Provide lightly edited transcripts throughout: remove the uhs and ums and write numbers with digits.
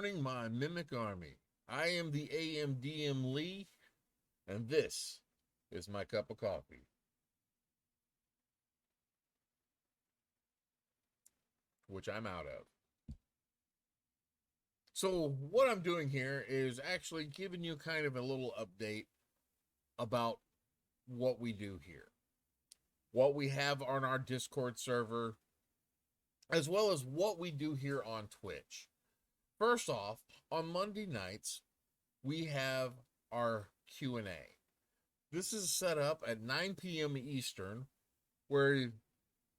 Morning, my mimic army. I am the AMDM Lee, and this is my cup of coffee, which I'm out of. So, what I'm doing here is actually giving you kind of a little update about what we do here, what we have on our Discord server, as well as what we do here on Twitch. First off, on Monday nights, we have our Q&A. This is set up at 9 p.m. Eastern, where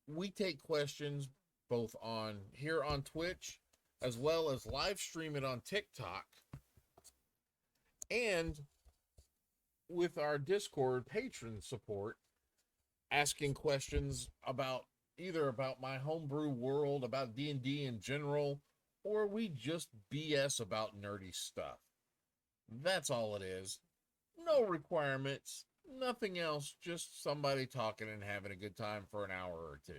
we take questions both on here on Twitch as well as live stream it on TikTok and with our Discord patron support, asking questions about either about my homebrew world, about D&D in general, or we just BS about nerdy stuff. That's all it is. No requirements, nothing else, just somebody talking and having a good time for an hour or two.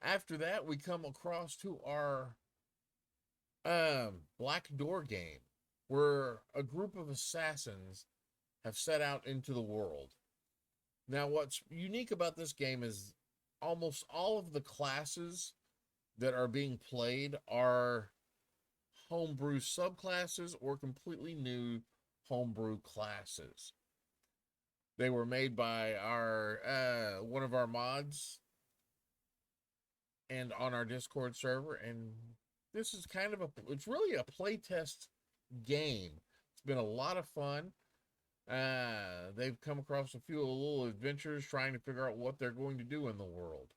After that, we come across to our Black Door game, where a group of assassins have set out into the world. Now, what's unique about this game is almost all of the classes that are being played are homebrew subclasses or completely new homebrew classes. They were made by our one of our mods and on our Discord server, and this is kind of it's really a playtest game. It's been a lot of fun. They've come across a few little adventures trying to figure out what they're going to do in the world.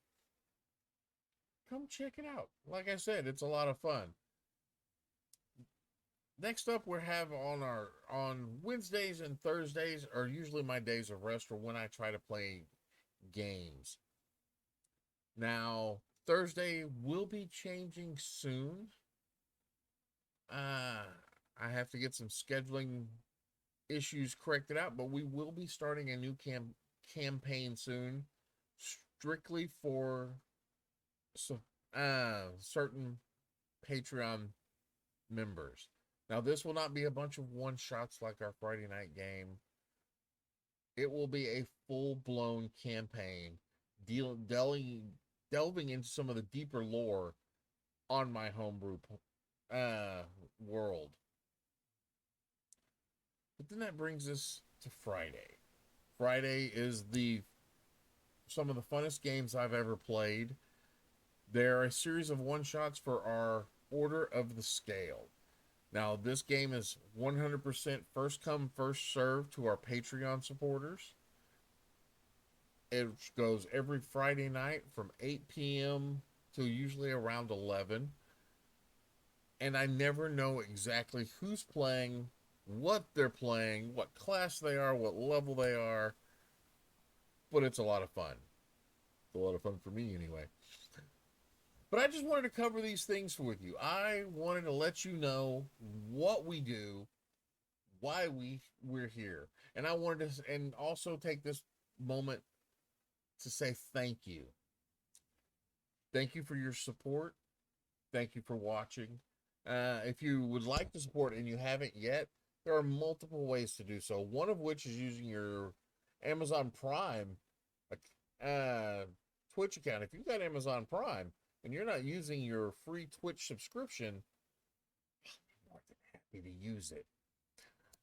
Come check it out. Like I said, it's a lot of fun. Next up, we have on Wednesdays and Thursdays are usually my days of rest or when I try to play games. Now, Thursday will be changing soon. I have to get some scheduling issues corrected out, but we will be starting a new campaign soon, strictly for certain Patreon members. Now, this will not be a bunch of one-shots like our Friday night game. It will be a full-blown campaign, delving into some of the deeper lore on my homebrew world. But then that brings us to Friday. Friday is some of the funnest games I've ever played. They're a series of one-shots for our Order of the Scale. Now, this game is 100% first come, first serve to our Patreon supporters. It goes every Friday night from 8 p.m. to usually around 11. And I never know exactly who's playing, what they're playing, what class they are, what level they are. But it's a lot of fun. It's a lot of fun for me anyway. But I just wanted to cover these things with you. I wanted to let you know what we do, why we're here. And I wanted to and also take this moment to say thank you. Thank you for your support. Thank you for watching. If you would like to support and you haven't yet, there are multiple ways to do so. One of which is using your Amazon Prime Twitch account. If you've got Amazon Prime, and you're not using your free Twitch subscription, I'm more than happy to use it.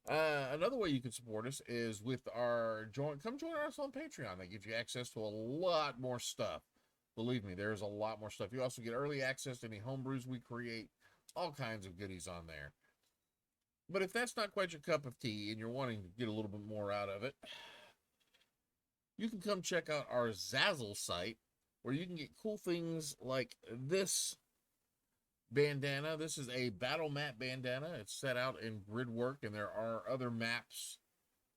Another way you can support us is with our come join us on Patreon. That gives you access to a lot more stuff. Believe me, there's a lot more stuff. You also get early access to any homebrews we create, all kinds of goodies on there. But if that's not quite your cup of tea and you're wanting to get a little bit more out of it, you can come check out our Zazzle site, where you can get cool things like this bandana. This is a battle map bandana. It's set out in grid work, and there are other maps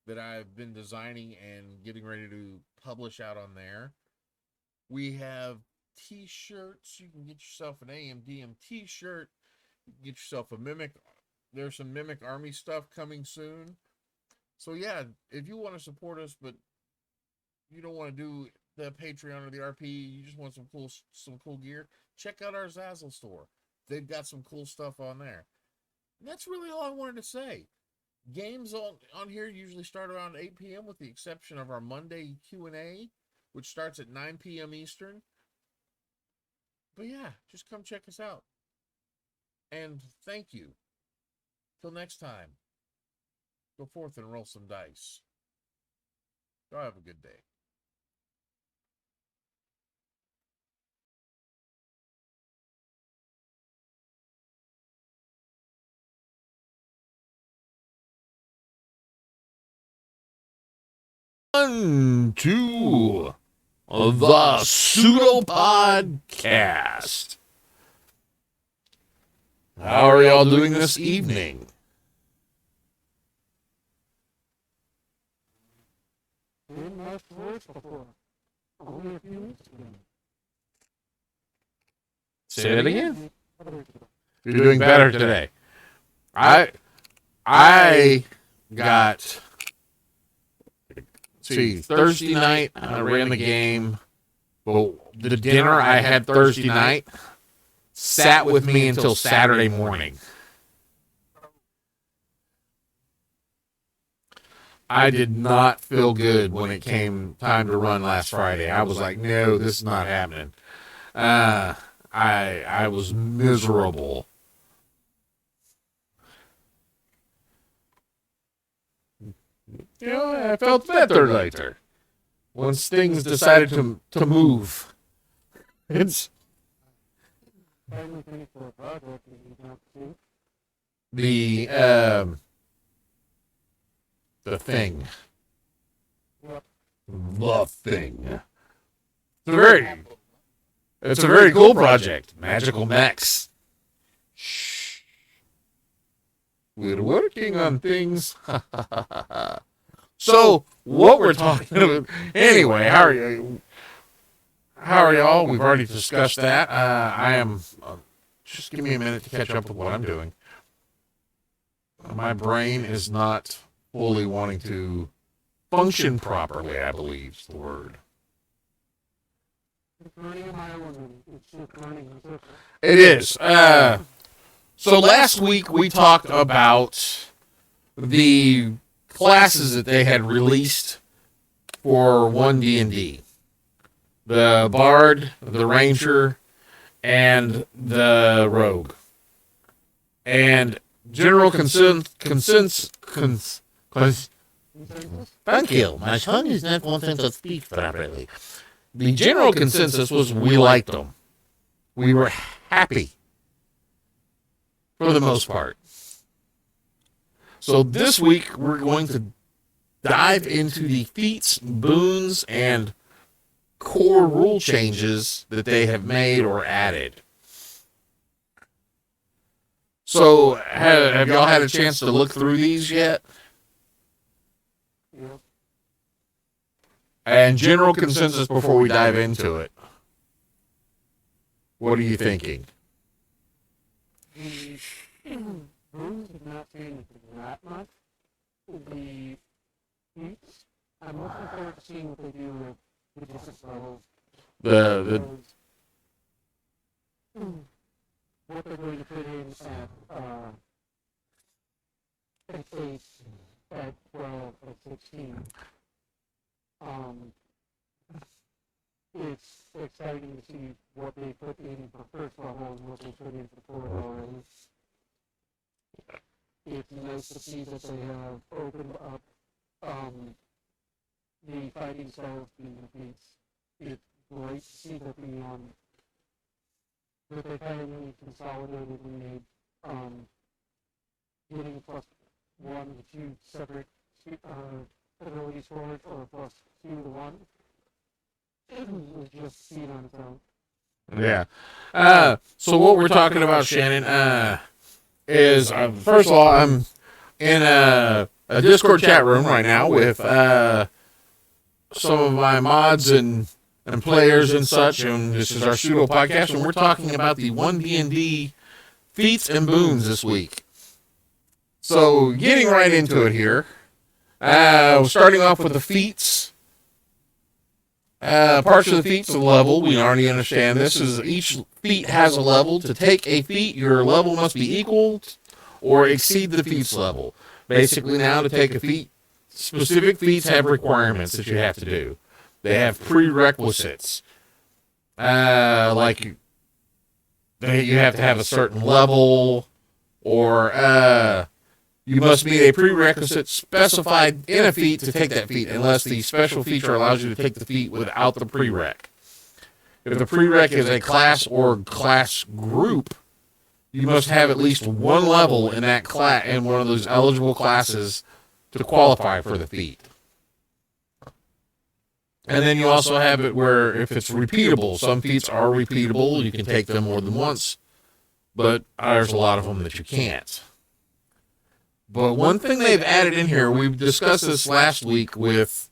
that I've been designing and getting ready to publish out on there. We have t-shirts. You can get yourself an AMDM t-shirt. You can get yourself a Mimic. There's some Mimic Army stuff coming soon. So yeah, if you want to support us, but you don't want to do the Patreon or the RP, you just want some cool gear, check out our Zazzle store. they've got some cool stuff on there. And that's really all I wanted to say. Games on here usually start around 8 p.m. with the exception of our Monday Q&A, which starts at 9 p.m. Eastern. But yeah, just come check us out. And thank you. Till next time, go forth and roll some dice. Go have a good day. To the Pseudopod-Cast. How are y'all doing this evening? Say it again. You're doing better today. I got... See, Thursday night, I ran the game. But the dinner I had Thursday night sat with me until Saturday morning. I did not feel good when it came time to run last Friday. I was like, no, this is not happening. I was miserable. You know, I felt better later once things decided to move. It's the thing. The thing. It's a very cool project. Magical mechs. Shh. We're working on things. So, what we're talking about... Anyway, how are y'all? We've already discussed that. I am... just give me a minute to catch up with what I'm doing. My brain is not fully wanting to function properly, I believe is the word. It is. So last week we talked about the classes that they had released for 1D&D. The Bard, the Ranger, and the Rogue. And general consensus... Thank you. My tongue is not wanting to speak properly. The general consensus was we liked them. We were happy. For the most part. So this week, we're going to dive into the feats, boons, and core rule changes that they have made or added. So, have y'all had a chance to look through these yet? Yep. And general consensus before we dive into it. What are you thinking? Boons have not changed that much. The feats, I'm looking forward to seeing what they do with the different levels. What they're going to put in at 8, at 12, at 16. It's exciting to see what they put in for first level and what they put in for 4th level. It's nice to see that they have opened up the fighting styles being the feats. It's great to see that that they've kind of really consolidated and made getting +1 to 2 separate abilities for it, or +2 to 1. Was just seen on its own. Yeah. So what we're talking about, Shannon, is first of all, I'm in a Discord chat room right now with some of my mods and players and such, and this is our Pseudo-Podcast, and we're talking about the 1D&D feats and boons this week. So, getting right into it here, starting off with the feats. Parts of the feats of level, we already understand this, is each feat has a level. To take a feat, your level must be equal or exceed the feat's level. Basically, now to take a feat, specific feats have requirements that you have to do. They have prerequisites. Like you have to have a certain level, or you must meet a prerequisite specified in a feat to take that feat, unless the special feature allows you to take the feat without the prereq. If the prereq is a class or class group, you must have at least one level in that class, in one of those eligible classes, to qualify for the feat. And then you also have it where if it's repeatable, some feats are repeatable, you can take them more than once, but there's a lot of them that you can't. But one thing they've added in here, we've discussed this last week with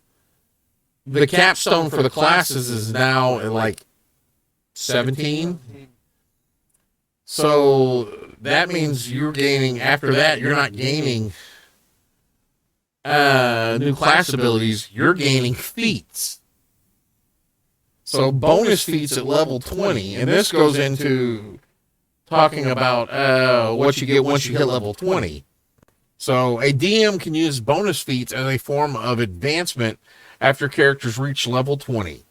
the capstone for the classes is now at like 17. So that means you're gaining, after that, you're not gaining new class abilities, you're gaining feats. So bonus feats at level 20, and this goes into talking about what you get once you hit level 20. So a DM can use bonus feats as a form of advancement after characters reach level 20,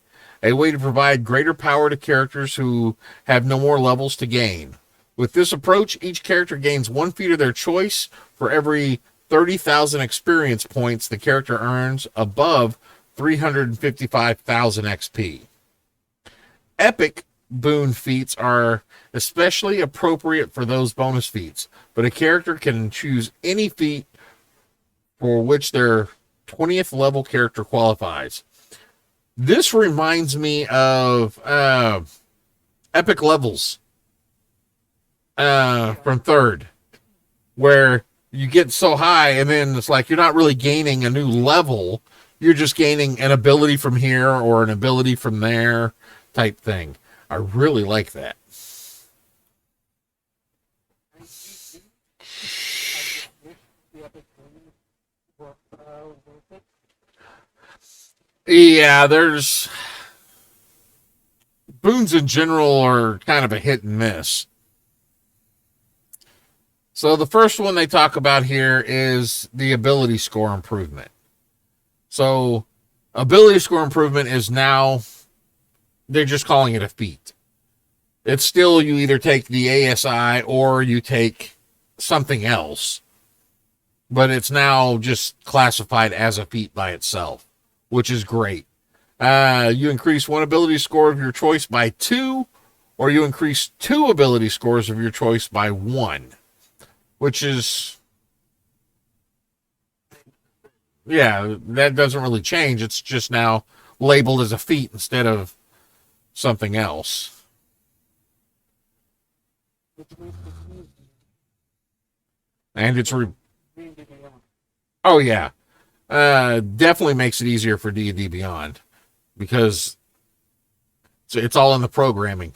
a way to provide greater power to characters who have no more levels to gain. With this approach, each character gains one feat of their choice for every 30,000 experience points the character earns above 355,000 XP. Epic boon feats are especially appropriate for those bonus feats, but a character can choose any feat for which their 20th level character qualifies. This reminds me of epic levels from third, where you get so high and then it's like you're not really gaining a new level, you're just gaining an ability from here or an ability from there type thing. I really like that. Yeah, there's boons in general are kind of a hit and miss. So the first one they talk about here is the ability score improvement. So ability score improvement is now, they're just calling it a feat. It's still, you either take the ASI or you take something else, but it's now just classified as a feat by itself, which is great. You increase one ability score of your choice by 2, or you increase 2 ability scores of your choice by 1, which is, yeah, that doesn't really change. It's just now labeled as a feat instead of something else. And it's oh yeah, definitely makes it easier for D&D Beyond, because it's all in the programming.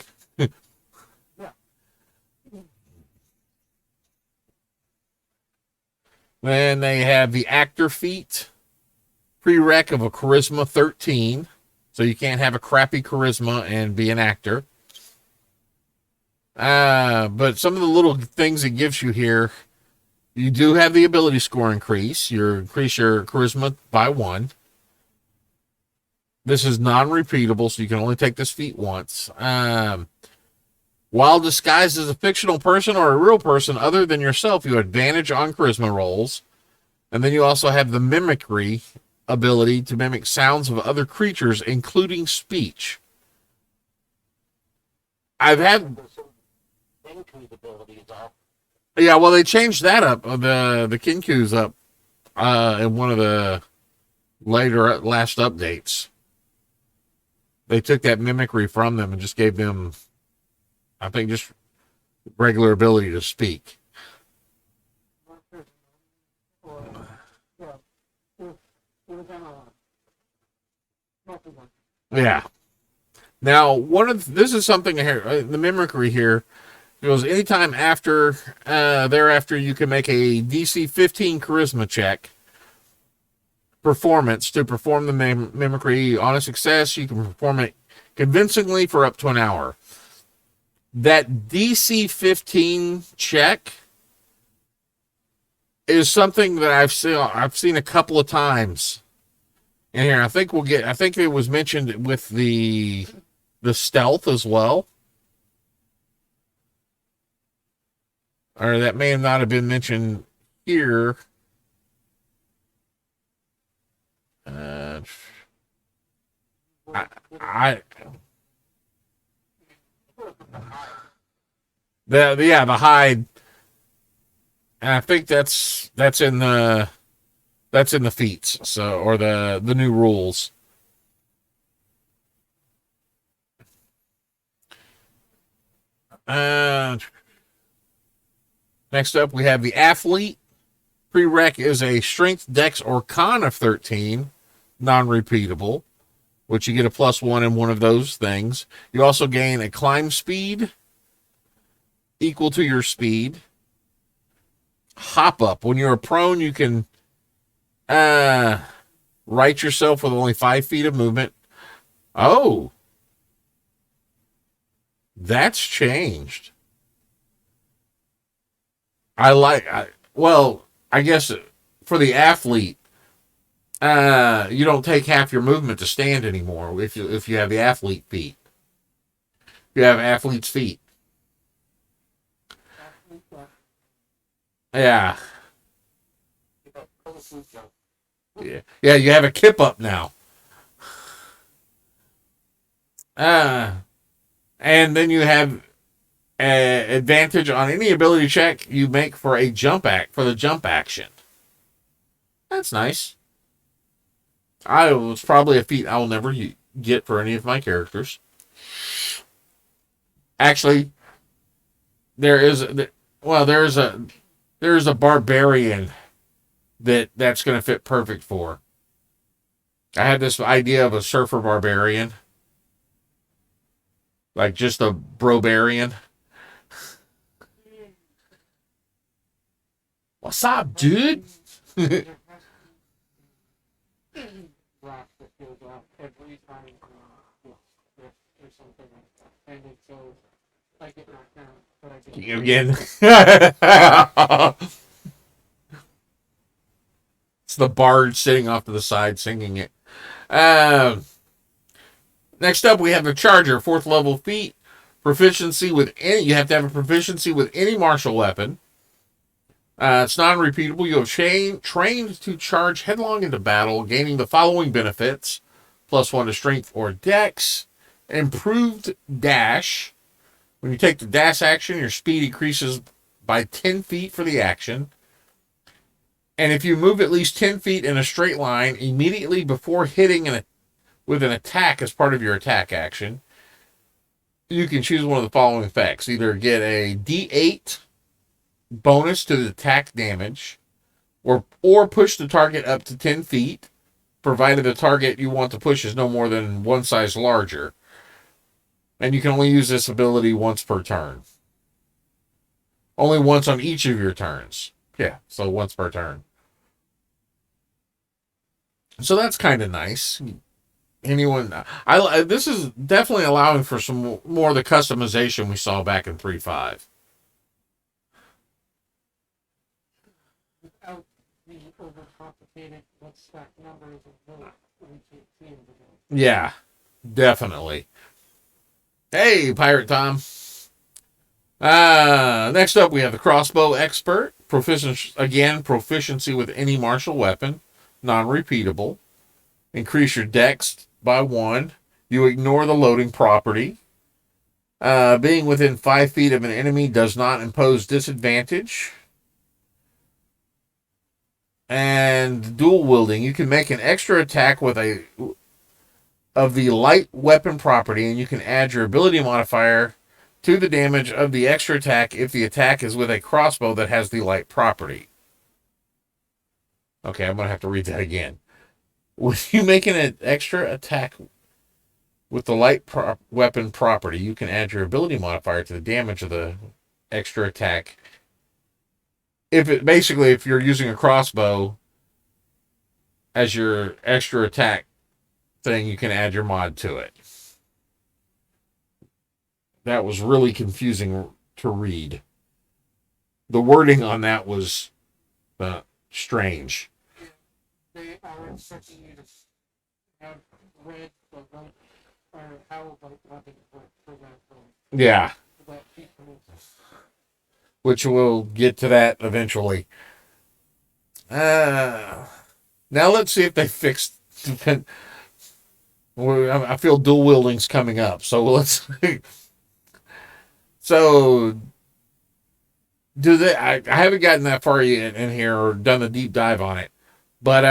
Then they have the actor feat, prereq of a charisma 13. So you can't have a crappy charisma and be an actor. But some of the little things it gives you here, you do have the ability score increase. You increase your charisma by 1. This is non-repeatable, so you can only take this feat once. While disguised as a fictional person or a real person other than yourself, you have advantage on charisma rolls. And then you also have the mimicry ability to mimic sounds of other creatures, including speech. I've had... Yeah, well, they changed that up. The Kinku's up in one of the last updates. They took that mimicry from them and just gave them, I think, just regular ability to speak. Yeah. Now, this is something here. The mimicry here goes anytime after thereafter you can make a DC 15 charisma check performance to perform the mimicry. On a success, you can perform it convincingly for up to an hour. that DC 15 check is something that I've seen a couple of times in here. I think it was mentioned with the stealth as well. Or that may not have been mentioned here. The hide, and I think that's in the feats, so, or the new rules. Next up, we have the athlete. Prereq is a strength, dex, or con of 13, non-repeatable, which you get a +1 in one of those things. You also gain a climb speed equal to your speed. Hop up. When you're prone, you can right yourself with only 5 feet of movement. Oh, that's changed. I guess for the athlete, you don't take half your movement to stand anymore if you have the athlete feet. You have athlete's feet. Yeah. Yeah, you have a kip up now. And then you have advantage on any ability check you make for the jump action. That's nice. It's probably a feat I'll never get for any of my characters. Actually, there's a barbarian that's going to fit perfect for. I had this idea of a surfer barbarian, like just a brobarian. What's up, dude? Again. It's the bard sitting off to the side singing it. Next up, we have the charger, 4th level feat. Proficiency with any. You have to have a proficiency with any martial weapon. It's non-repeatable. You have trained to charge headlong into battle, gaining the following benefits: +1 to strength or dex, improved dash. When you take the dash action, your speed increases by 10 feet for the action. And if you move at least 10 feet in a straight line immediately before hitting with an attack as part of your attack action, you can choose one of the following effects. Either get a D8 bonus to the attack damage, or push the target up to 10 feet, provided the target you want to push is no more than one size larger. And you can only use this ability once per turn. Only once on each of your turns. Yeah, so once per turn. So that's kind of nice. This is definitely allowing for some more of the customization we saw back in 3.5. Without the overcomplicated let's stack numbers of yeah, definitely. Hey, Pirate Tom. Next up, we have the Crossbow Expert. Proficiency with any martial weapon. Non-repeatable. Increase your dex by 1. You ignore the loading property. Being within 5 feet of an enemy does not impose disadvantage. And dual wielding. You can make an extra attack with of the light weapon property, and you can add your ability modifier to the damage of the extra attack if the attack is with a crossbow that has the light property. Okay, I'm going to have to read that again. When you make an extra attack with the light weapon property, you can add your ability modifier to the damage of the extra attack. If you're using a crossbow as your extra attack thing, you can add your mod to it. that was really confusing to read. The wording on that was strange. They are expecting you to have read the right, or how right weapon for that film. Yeah. For that people. Which we'll get to that eventually. Now let's see if they fixed. I feel dual wielding's coming up, so let's. So, do they? I haven't gotten that far in here or done a deep dive on it, but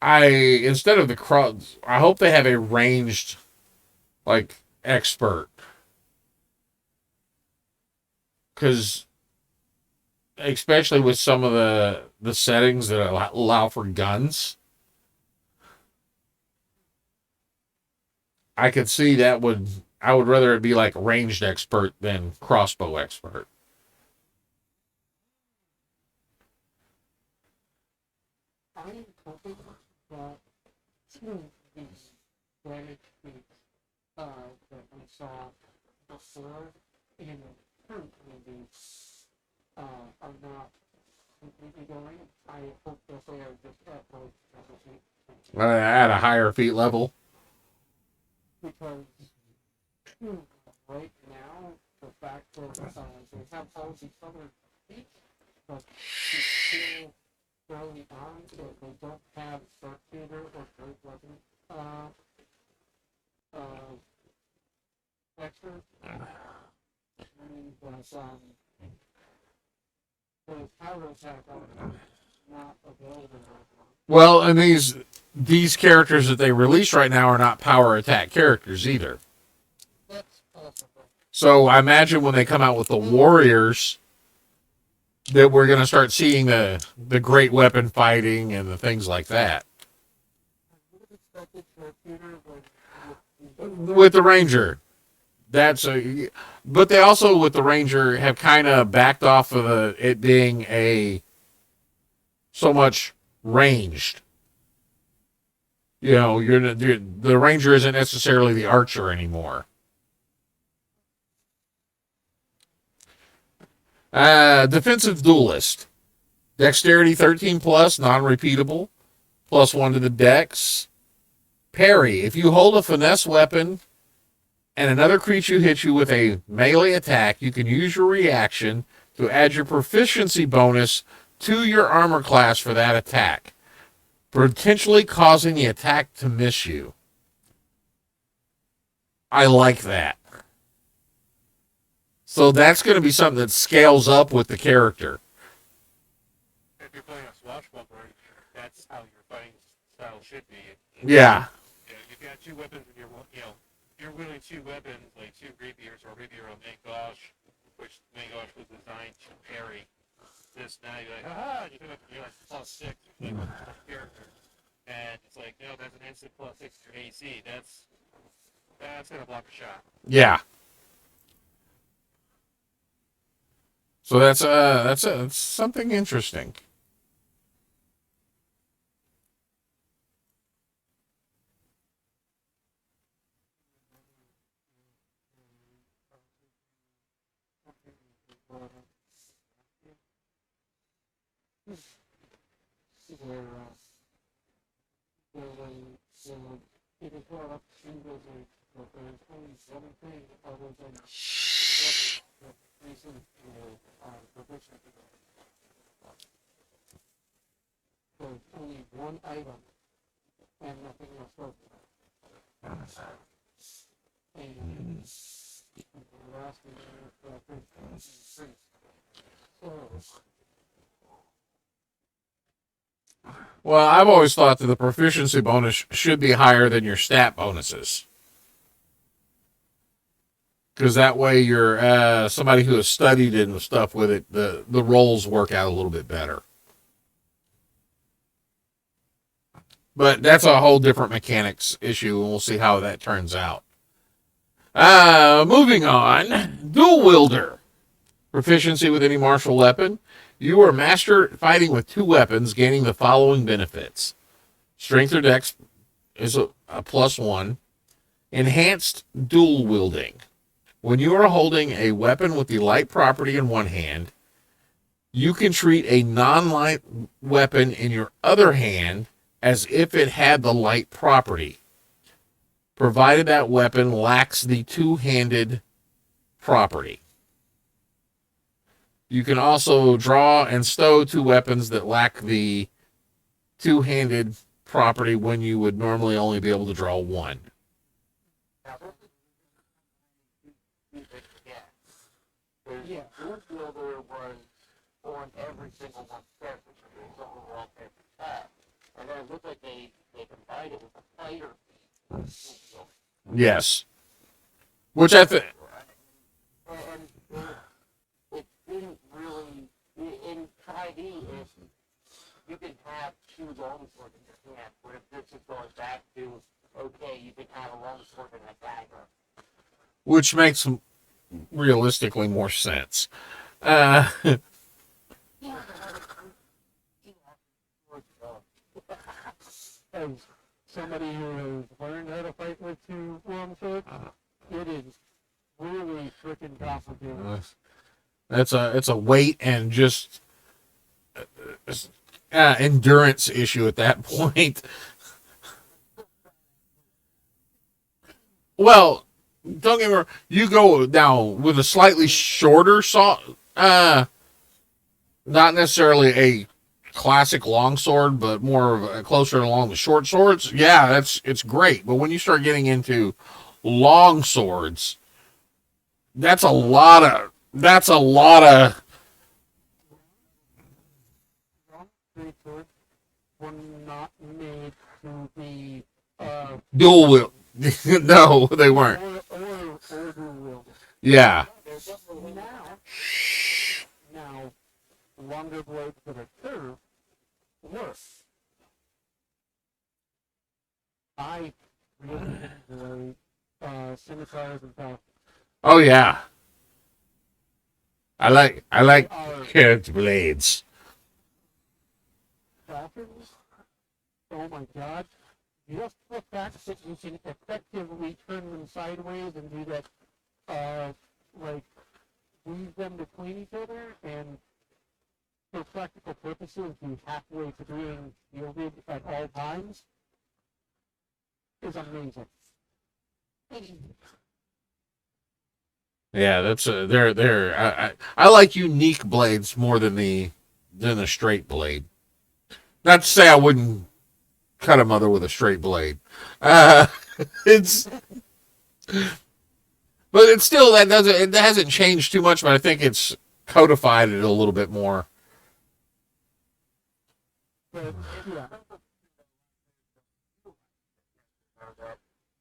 instead of the cross, I hope they have a ranged, like, expert, because especially with some of the settings that allow for guns, I could see that I would rather it be like ranged expert than crossbow expert. I am hoping that these damage feats that we saw before in the current movies are not completely going. I hope that they are just at those At a higher feat level. because right now the fact that they have all these other feats, but it's still early on, so they don't have Sharpshooter or Third Weapon expert. And the power attack are not available right now. Well, and these characters that they released right now are not power attack characters either. That's possible. So I imagine when they come out with the warriors, that we're going to start seeing the great weapon fighting and the things like that. I would have expected Sharpshooter With the ranger, but they also with the ranger have kind of backed off of it being so much ranged. You know, the ranger isn't necessarily the archer anymore. Defensive duelist, dexterity 13 plus, non-repeatable, +1 to the dex. Parry, if you hold a finesse weapon and another creature hits you with a melee attack, you can use your reaction to add your proficiency bonus to your armor class for that attack, potentially causing the attack to miss you. I like that. So that's going to be something that scales up with the character. If you're playing a swashbuckler, that's how your fighting style should be. Yeah. You've got two weapons and you're wielding two weapons, like two rapiers or a rapier on Mangosh, which Mangosh was designed to parry. This now you're like, you're like +6 like character. And it's like, no, that's an instant +6 to your AC. That's gonna block a shot. Yeah. So that's something interesting. It is brought up singles but there's only one thing other than reason proficiency. There's only one item and nothing else. And the last thing is so. Well, I've always thought that the proficiency bonus should be higher than your stat bonuses. Because that way you're somebody who has studied and stuff with it, the rolls work out a little bit better. But that's a whole different mechanics issue, and we'll see how that turns out. Moving on, Dual Wielder. Proficiency with any martial weapon. You are master at fighting with two weapons, gaining the following benefits. Strength or dex is a +1. Enhanced dual wielding. When you are holding a weapon with the light property in one hand, you can treat a non-light weapon in your other hand as if it had the light property, provided that weapon lacks the two-handed property. You can also draw and stow two weapons that lack the two-handed property when you would normally only be able to draw one. Yeah. Wielder was on every single one character, so overall character attack. And then it looked like they combined it with a fighter. Yes. Which I think... And it didn't really, in Tri-D, if you can have two longswords in your hand, where if this is going back to, okay, you can have a longsword and a dagger. Which makes realistically more sense. As somebody who has learned how to fight with two longswords, it is really freaking complicated. It's a weight and just endurance issue at that point. Well, don't get me wrong. You go now with a slightly shorter saw, not necessarily a classic longsword, but more of a closer along the short swords. Yeah, it's great. But when you start getting into long swords, that's a lot of Three swords were not made to be dual wield. No, they weren't. or dual wield. Yeah. Now, longer blades that are curved work. I really enjoy scimitars and falcons. Oh yeah. I like Are curved blades. falcons? Oh my god. Just the fact that you can effectively turn them sideways and do that, weave them between each other, and for practical purposes, be halfway to being shielded at all times, is amazing. Yeah, that's they're I like unique blades more than a straight blade. Not to say I wouldn't cut a mother with a straight blade. It's but it's still it hasn't changed too much, but I think it's codified it a little bit more. But, yeah.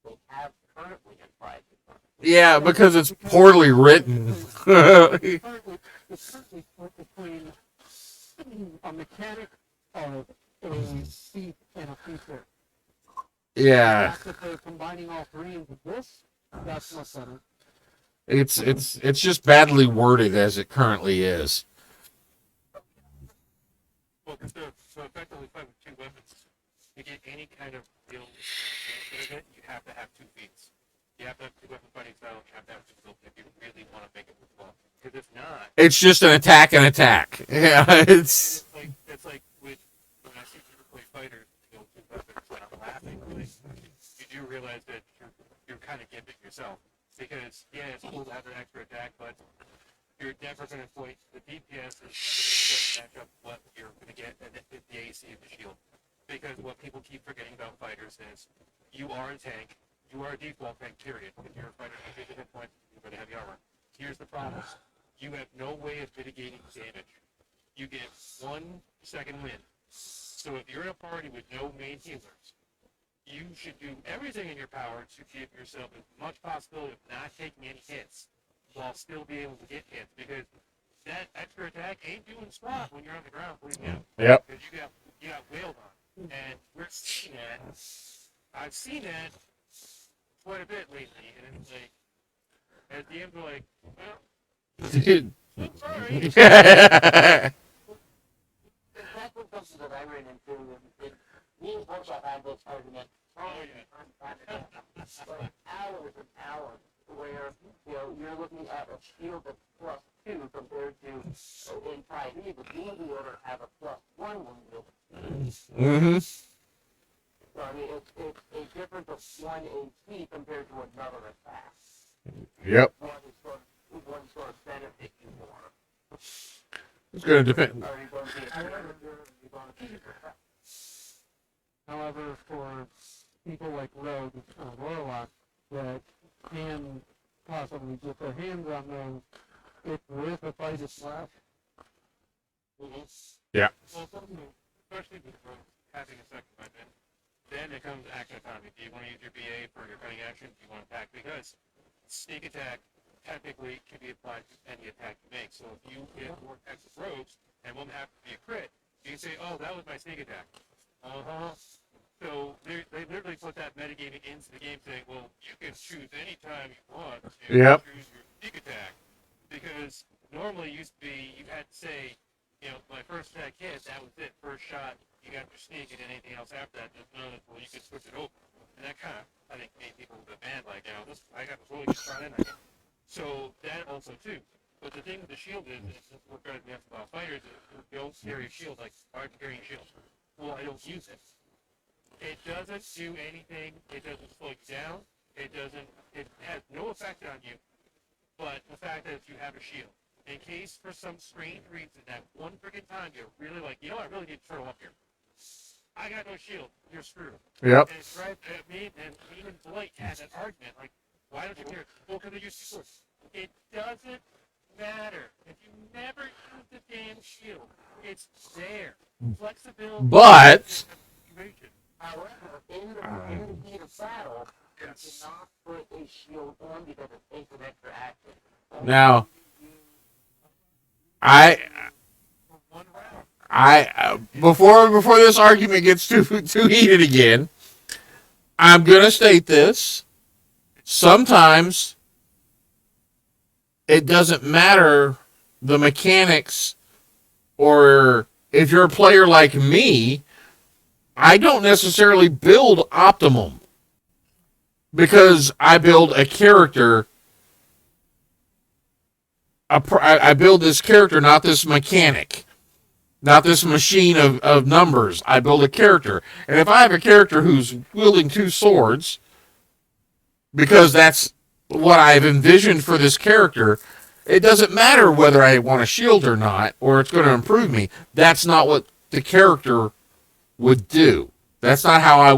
They have currently in 5. Yeah, because it's poorly written. It's currently split between a mechanic of a feat and a feature. Yeah, The fact that they're combining all three into this, that's much better. it's just badly worded as it currently is. Well, so effectively fight with two weapons. To get any kind of real benefit, you have to have 2 feats. You have to have 2 weapon fighting styles. You have to have 2 skills if you really want to make it worthwhile. Because if not, It's just an attack and attack. Yeah, it's it's like with when I see people play fighters, you know, 2 weapons, and I'm laughing. Like, you do realize that you're kind of gimping yourself. Because yeah, it's cool to have an extra attack, but you're never going to avoid the DPS is never going to match up what you're going to get and the AC of the shield. Because what people keep forgetting about fighters is you are a tank, you are a default tank, period. If you're a fighter with 50 hit points, you're going to have heavy armor. Here's the problem. You have no way of mitigating damage. You get 1 second win. So if you're in a party with no main healers, you should do everything in your power to give yourself as much possibility of not taking any hits while still being able to get hits, because that extra attack ain't doing squat when you're on the ground bleeding out. Yep. Because you got wailed on. And we're seeing that. I've seen that quite a bit lately, and it's like, as DMs are like, well, sorry. That's something that I ran into. Me and Workshop had this argument. Oh, yeah. Like hours and hours. where, you're looking at a shield that's +2 compared to in Type E, but you and the Wielder have a +1 when you Mm-hmm. So, I mean, it's a difference of 1 HP compared to another attack. Yep. One sort of benefit you more. It's going to depend. Are you going to be a However, for people like Rogue or Warlock that can possibly get their hands on those if the fight is left. Yeah. Well, especially with having a second weapon, then it comes to action autonomy. Do you want to use your BA for your cutting action? Do you want to attack? Because sneak attack technically can be applied to any attack you make. So if you hit 4 attacks with rogues and one happens to be a crit, you can say, oh, that was my sneak attack. So they literally put that metagaming into the game saying, well, you can choose any time you want to choose your sneak attack. Because normally it used to be you had to say, my first attack hit, that was it, first shot, you got your sneak, and then anything else after that, there's none of well, you could switch it over. And that kind of, I think, made people demand, like, I got this really good shot in. So that also, too. But the thing with the shield is what drives me up about fighters is you don't carry a shield, like, why are you carrying a shield? Well, I don't use it. It doesn't do anything. It doesn't slow you down. It has no effect on you, but the fact that you have a shield. In case, for some strange reason, that one freaking time you're really like, I really need to turtle up here. I got no shield. You're screwed. Yep. And it's right at me, and even Blake had an argument, like, why don't you care? Well, because I use swords. It doesn't matter. If you never use the damn shield, it's there. Flexibility. But However, in the heat of battle, you cannot put a shield on because it takes an extra action. now, before this argument gets too heated again, I'm gonna state this. Sometimes it doesn't matter the mechanics, or if you're a player like me, I don't necessarily build optimum because I build a character. I build this character, not this mechanic, not this machine of numbers. I build a character. And if I have a character who's wielding 2 swords, because that's what I've envisioned for this character, it doesn't matter whether I want a shield or not, or it's going to improve me. That's not what the character would do. That's not how I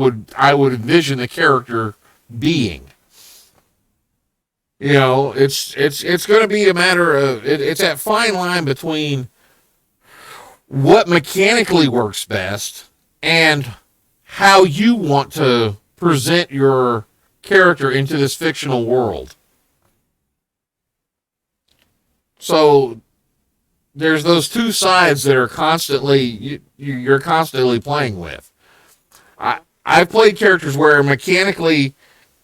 would envision the character being. It's going to be a matter of it's that fine line between what mechanically works best and how you want to present your character into this fictional world. So there's those two sides that are constantly you're constantly playing with. I've played characters where mechanically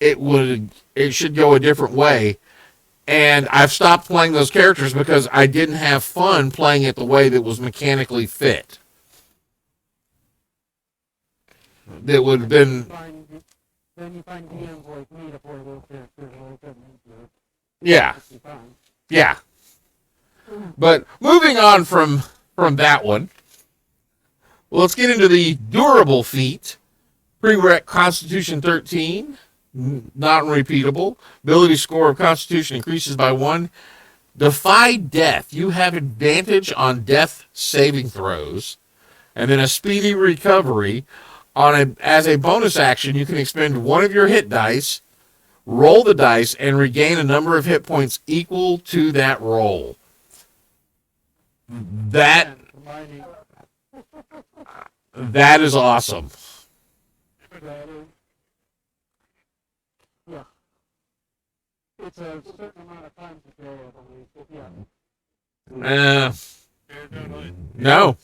it should go a different way, and I've stopped playing those characters because I didn't have fun playing it the way that was mechanically fit. That would have been. Then you find DMs like me to play those characters like that. Yeah. Yeah. But moving on from that one, let's get into the durable feat. Prereq Constitution 13, non-repeatable. Ability score of Constitution increases by 1. Defy death. You have advantage on death saving throws. And then a speedy recovery. As a bonus action, you can expend 1 of your hit dice, roll the dice, and regain a number of hit points equal to that roll. That is awesome. Yeah. It's a certain amount of time to play, I believe. No.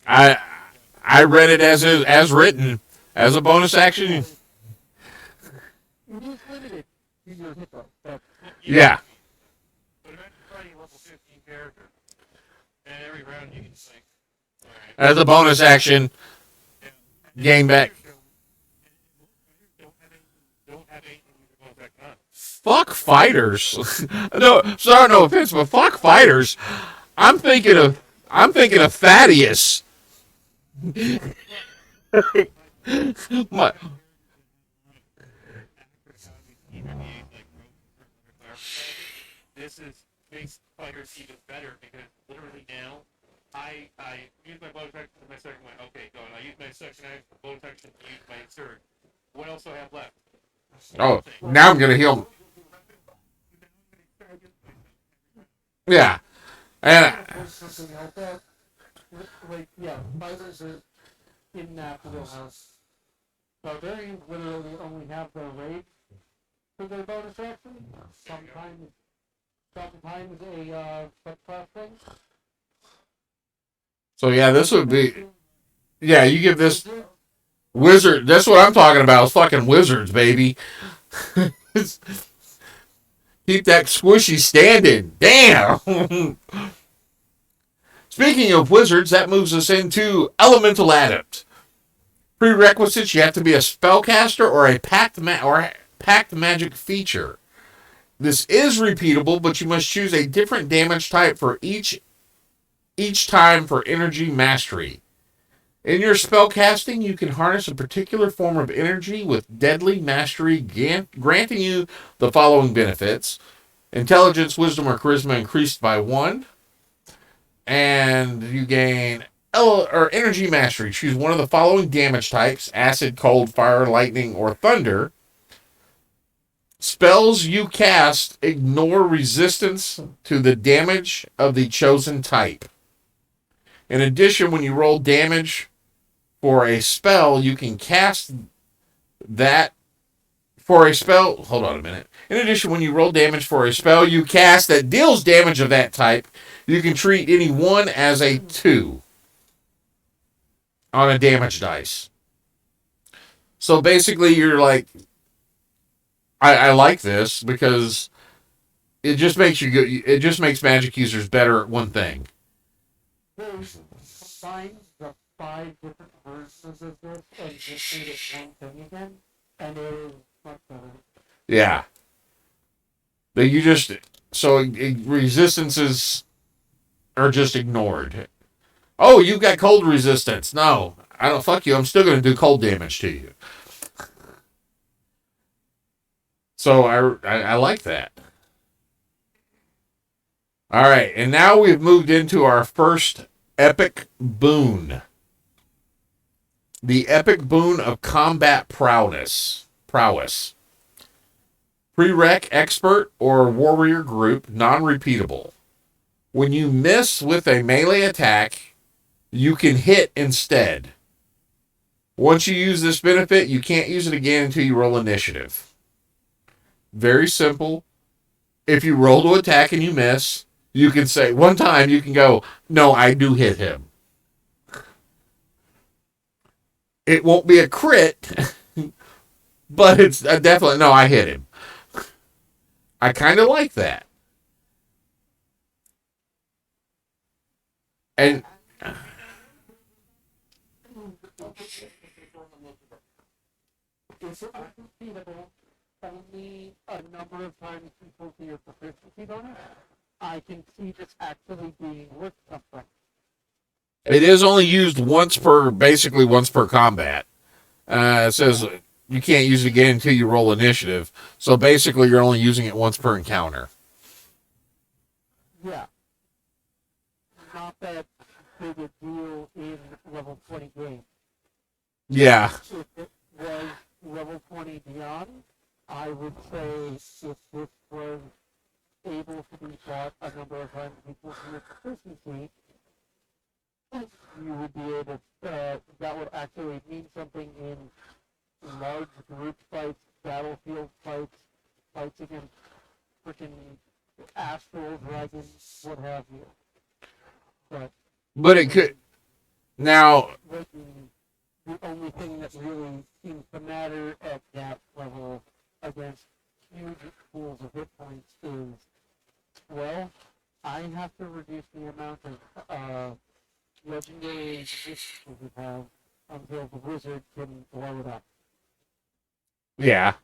I read it as written as a bonus action. It is limited to your hit dice. Yeah. But imagine fighting a level 15 character, and every round you can just like, As a bonus action, gain back. Don't have anything with your bonus action on. fuck fighters. No, sorry, no offense, but fuck fighters. I'm thinking of Thaddeus. My, This is makes fighters even better because literally now, I use my bow protection as my second one. Okay, go. And I use my second bow protection to use my third. What else do I have left? oh, now I'm gonna heal. Yeah, and Something like that. Like, yeah, fighters are in that wheelhouse. Barbarians literally only have their rage for their bonus action. Sometimes a subclass thing. so yeah, this would be yeah. You give this wizard. That's what I'm talking about. Is fucking wizards, baby. Keep that squishy standing. Damn. Speaking of wizards, that moves us into Elemental Adept. Prerequisites: you have to be a spellcaster or a packed magic feature. This is repeatable, but you must choose a different damage type for each time for energy mastery. In your spellcasting, you can harness a particular form of energy with deadly mastery, granting you the following benefits: intelligence, wisdom, or charisma increased by 1, and you gain energy mastery. Choose one of the following damage types: acid, cold, fire, lightning, or thunder. Spells you cast ignore resistance to the damage of the chosen type. In addition, when you roll damage for a spell, you can cast that for a spell. Hold on a minute. In addition, when you roll damage for a spell you cast that deals damage of that type, you can treat any one as a 2 on a damage dice. So basically, you're like, I like this because it just makes you good. It just makes magic users better at one thing. Combine the 5 different versions of this and just made it one thing again, and it is much better. Yeah. That you just resistances are just ignored. Oh, you've got cold resistance. No, I don't. Fuck you. I'm still going to do cold damage to you. So I like that. All right, and now we've moved into our first epic boon. The epic boon of combat prowess. Prereq expert or warrior group, non-repeatable. When you miss with a melee attack, you can hit instead. Once you use this benefit, you can't use it again until you roll initiative. Very simple. If you roll to attack and you miss, you can say, one time you can go, no, I do hit him. It won't be a crit, but it's definitely, no, I hit him. I kind of like that. And It's unrepeatable only a number of times equal to your proficiency bonus. I can see this actually being worth something. it is only used basically once per combat. It says you can't use it again until you roll initiative. So basically, you're only using it once per encounter. Yeah. Not that big a deal in level 20 game. Yeah. If it was level 20 beyond, I would say if this was able to be fought a number of times equal to your proficiency, you would be able that would actually mean something in large group fights, battlefield fights, fights against freaking astral dragons, what have you. But it could. Now, The only thing that really seems to matter at that level against huge pools of hit points is, well, I have to reduce the amount of legendary resistance we have until the wizard can blow it up. yeah.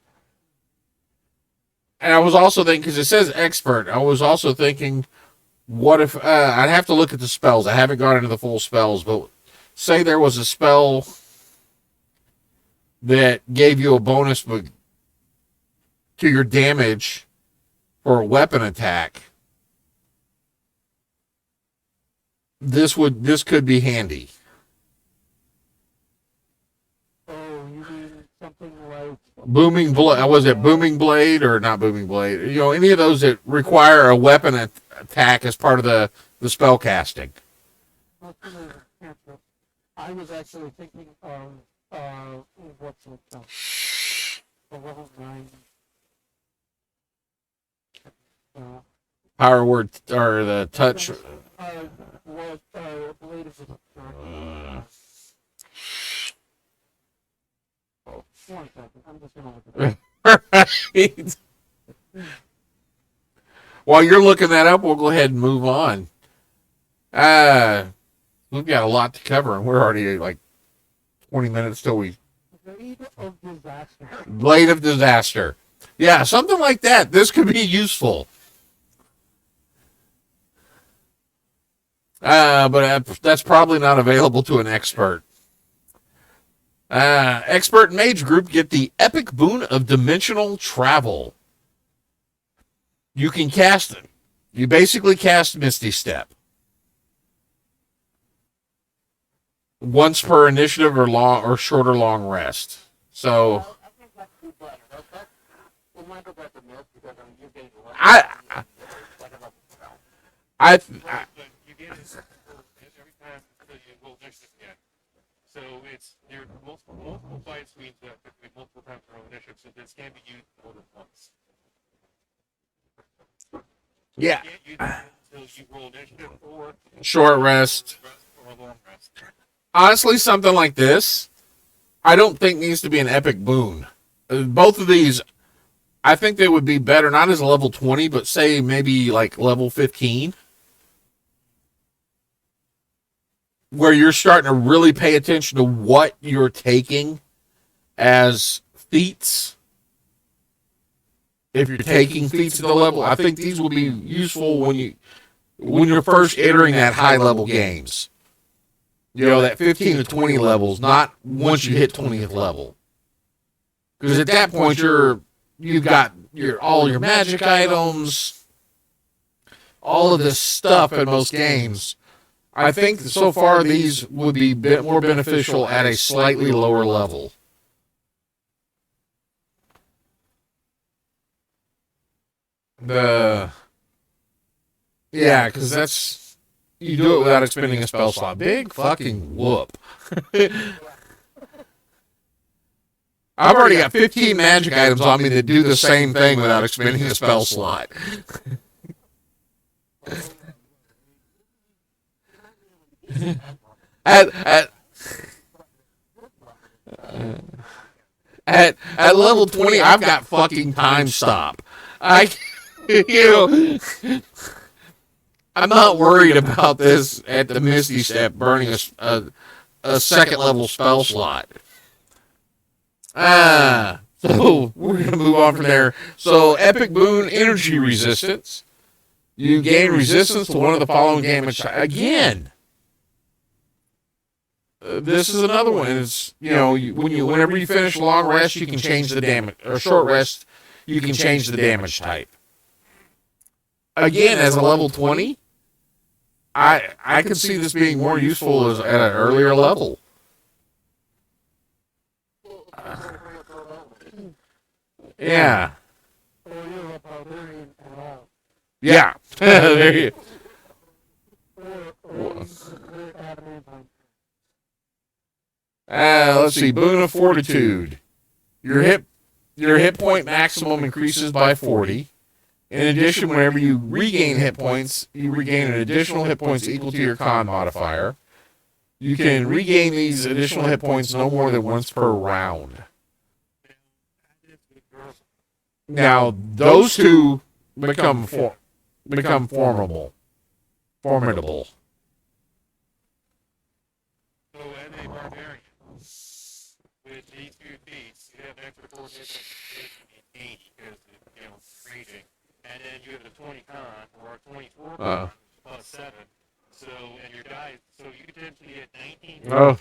And I was also thinking, because it says expert, I was also thinking, what if, I'd have to look at the spells. I haven't gone into the full spells, but say there was a spell that gave you a bonus to your damage for a weapon attack. This could be handy. Oh, you mean something like Booming Blade, was it Booming Blade or not Booming Blade? You know, any of those that require a weapon attack as part of the spell casting. I was actually thinking of what's it called? The level 9. Power word or the touch. What Blade of the Oh, 1 second. I'm just gonna look at it. Right. While you're looking that up, we'll go ahead and move on. We've got a lot to cover, and we're already like 20 minutes till we. Blade of Disaster. Blade of Disaster. Yeah, something like that. This could be useful. But that's probably not available to an expert. Expert Mage Group get the epic boon of dimensional travel. You can cast it. You basically cast Misty Step once per initiative or short or long rest. So I think that's too better. We'll not go back to myth because you're getting You get it every time until you roll initiative again. So there are multiple fight screens that could be multiple times per initiative, so this can be used more than once. yeah, You can't use it until you roll initiative or short rest. or long rest. Honestly, something like this, I don't think needs to be an epic boon. Both of these, I think they would be better, not as a level 20, but say maybe like level 15. Where you're starting to really pay attention to what you're taking as feats. If you're taking feats at the level, I think these will be useful when you're first entering that high level games. You know, that 15 to 20 levels, not once you hit 20th level. Because at that point you've got all your magic items, all of this stuff in most games. I think so far these would be a bit more beneficial at a slightly lower level. Yeah, because that's you do it without expending a spell slot. Big fucking whoop. I've already got 15 magic items on me that do the same thing without expending a spell slot. At level 20, I've got fucking time stop. I'm not worried about this at the Misty Step burning a second level spell slot. So we're gonna move on from there. So epic boon energy resistance. You gain resistance to one of the following damage again. This is another one. It's whenever you finish long rest, you can change the damage, or short rest, you can change the damage type. Again, as a level 20, I could see this being more useful at an earlier level. Yeah. Yeah. There you let's see. Boon of Fortitude. Your hit point maximum increases by 40. In addition, whenever you regain hit points, you regain an additional hit points equal to your con modifier. You can regain these additional hit points no more than once per round. Now, those two become formidable. Formidable. So, as a barbarian, with these two feats, you have an extra 4 hit points in 80 because raging, and then you have a 20 con or a 24 Uh. con plus 7. So, and your die, so you could potentially get 19 Oh.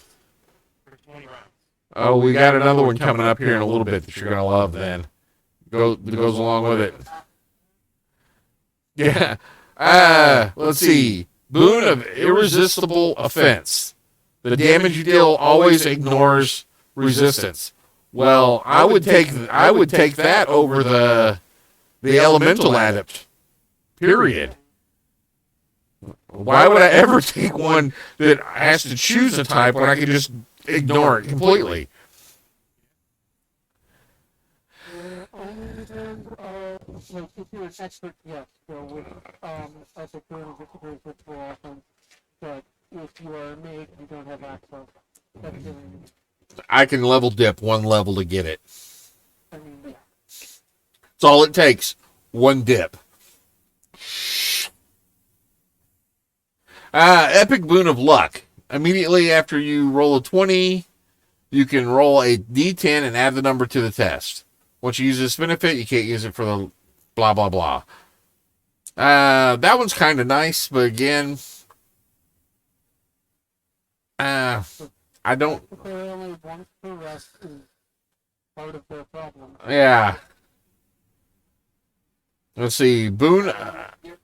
for 20 rounds. Oh, we got another one coming up here in a little bit that you're gonna love. Then that goes along with it. Yeah. Let's see. Boon of Irresistible Offense. The damage you deal always ignores resistance. Well, I would take that over the Elemental Adept. Period. Why would I ever take one that has to choose a type when I can just ignore it completely? Only then, like, if you're an expert, yes, so with, epic boon disagrees with full offense, but if you are a mage, you don't have access. That's the only, I can level dip one level to get it. I mean, yeah. That's all it takes. One dip. Epic Boon of Luck. Immediately after you roll a 20, you can roll a d10 and add the number to the test. Once you use this benefit, you can't use it for the blah, blah, blah. That one's kind of nice, but again, I don't... Only once per rest is part of their problem. Yeah. Let's see. Boon... You're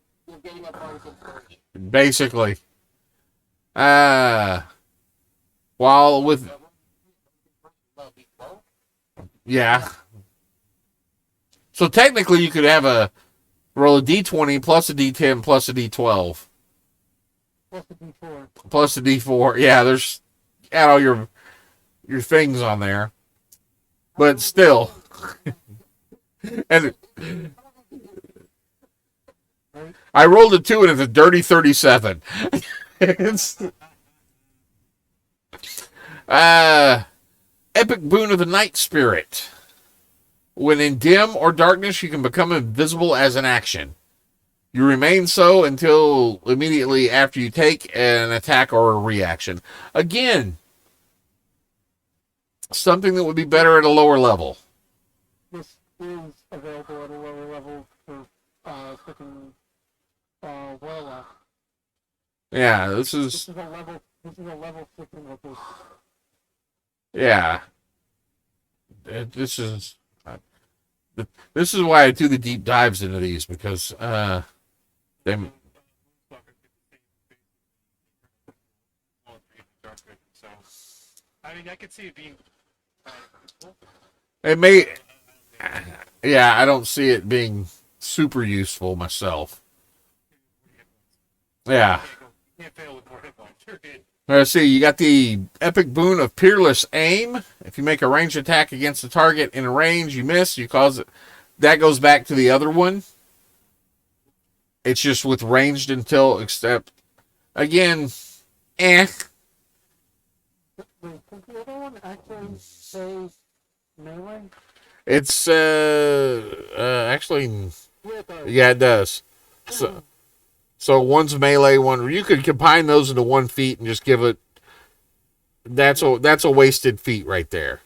getting a part of it. Basically. While with... Yeah. So technically you could have roll a d20 plus a d10 plus a d12. Plus the D4. Plus a d4. Yeah, there's... Add all your things on there. But still. And... I rolled a 2 and it's a dirty 37. It's, Epic Boon of the Night Spirit. When in dim or darkness, you can become invisible as an action. You remain so until immediately after you take an attack or a reaction. Again, something that would be better at a lower level. This is available at a lower level for freaking Warlock. Yeah, This is a level 6 invocation. Yeah. This is why I do the deep dives into these, because they... So, I mean, I could see it being. It may... Yeah, I don't see it being super useful myself. Yeah. Can't fail with more hit points. Period. Let's see, you got the Epic Boon of Peerless Aim. If you make a ranged attack against the target in a range, you miss, you cause it. That goes back to the other one. It's just with ranged until, except, again, Wait, does the other one actually say melee? It's, actually, Yeah, it does. yeah, it does. So one's melee, one, you could combine those into one feat and just give it, that's a wasted feat right there.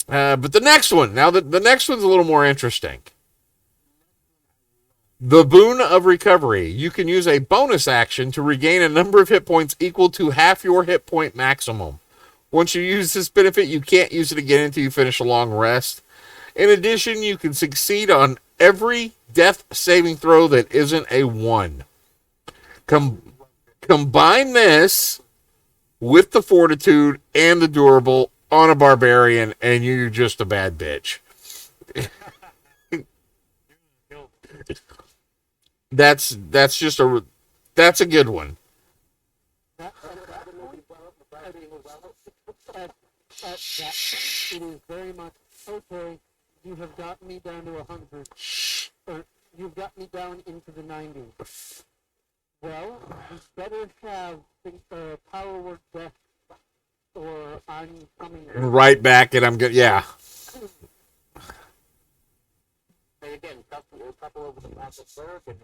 But the next one, now the next one's a little more interesting. The Boon of Recovery. You can use a bonus action to regain a number of hit points equal to half your hit point maximum. Once you use this benefit, you can't use it again until you finish a long rest. In addition, you can succeed on every death saving throw that isn't a 1. Combine this with the Fortitude and the Durable on a Barbarian, and you're just a bad bitch. That's a good one. At that, it is very much, okay, you have gotten me down to 100. Or you've got me down into the 90s. Well, you better have power work death, or I'm coming Right back, and I'm good. Yeah. And again, couple over the map of Berg, and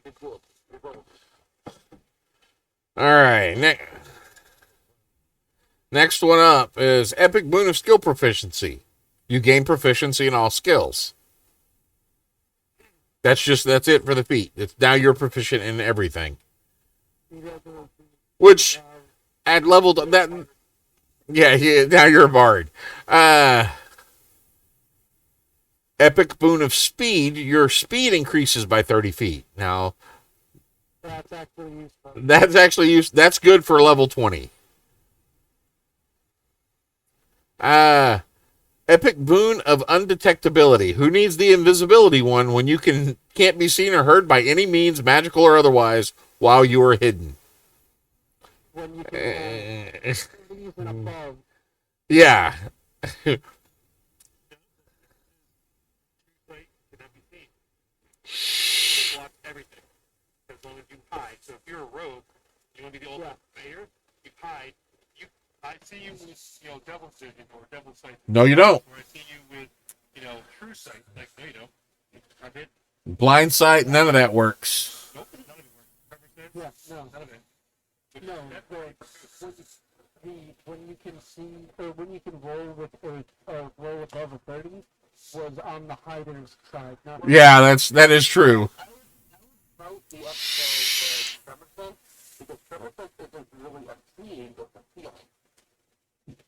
it's good. All right. Next one up is Epic Boon of Skill Proficiency. You gain proficiency in all skills. That's it for the feat. It's now you're proficient in everything. Which at level that yeah, now you're a bard. Epic Boon of Speed, your speed increases by 30 feet. Now That's actually useful. That's good for level 20. Epic Boon of Undetectability. Who needs the invisibility one when you can't be seen or heard by any means, magical or otherwise, while you are hidden? When you can these and above. Yeah. Right? Cannot be seen. It blocks everything. As long as you hide. So if you're a rogue, you want to be the ultimate player, you hide. I see you with, double vision or double sight. No, you don't. Or I see you with, true sight. Like, no, you don't. I'm hit. Blind sight, none of that works. Nope, none of it works. Yeah, no. None of it. No, when you can see, or when you can roll with a roll above a 30 was on the hider's side. Not Yeah, that is true. I would vote the episode Tremor Sense, because Tremor Sense isn't really a seeing, it's a feeling.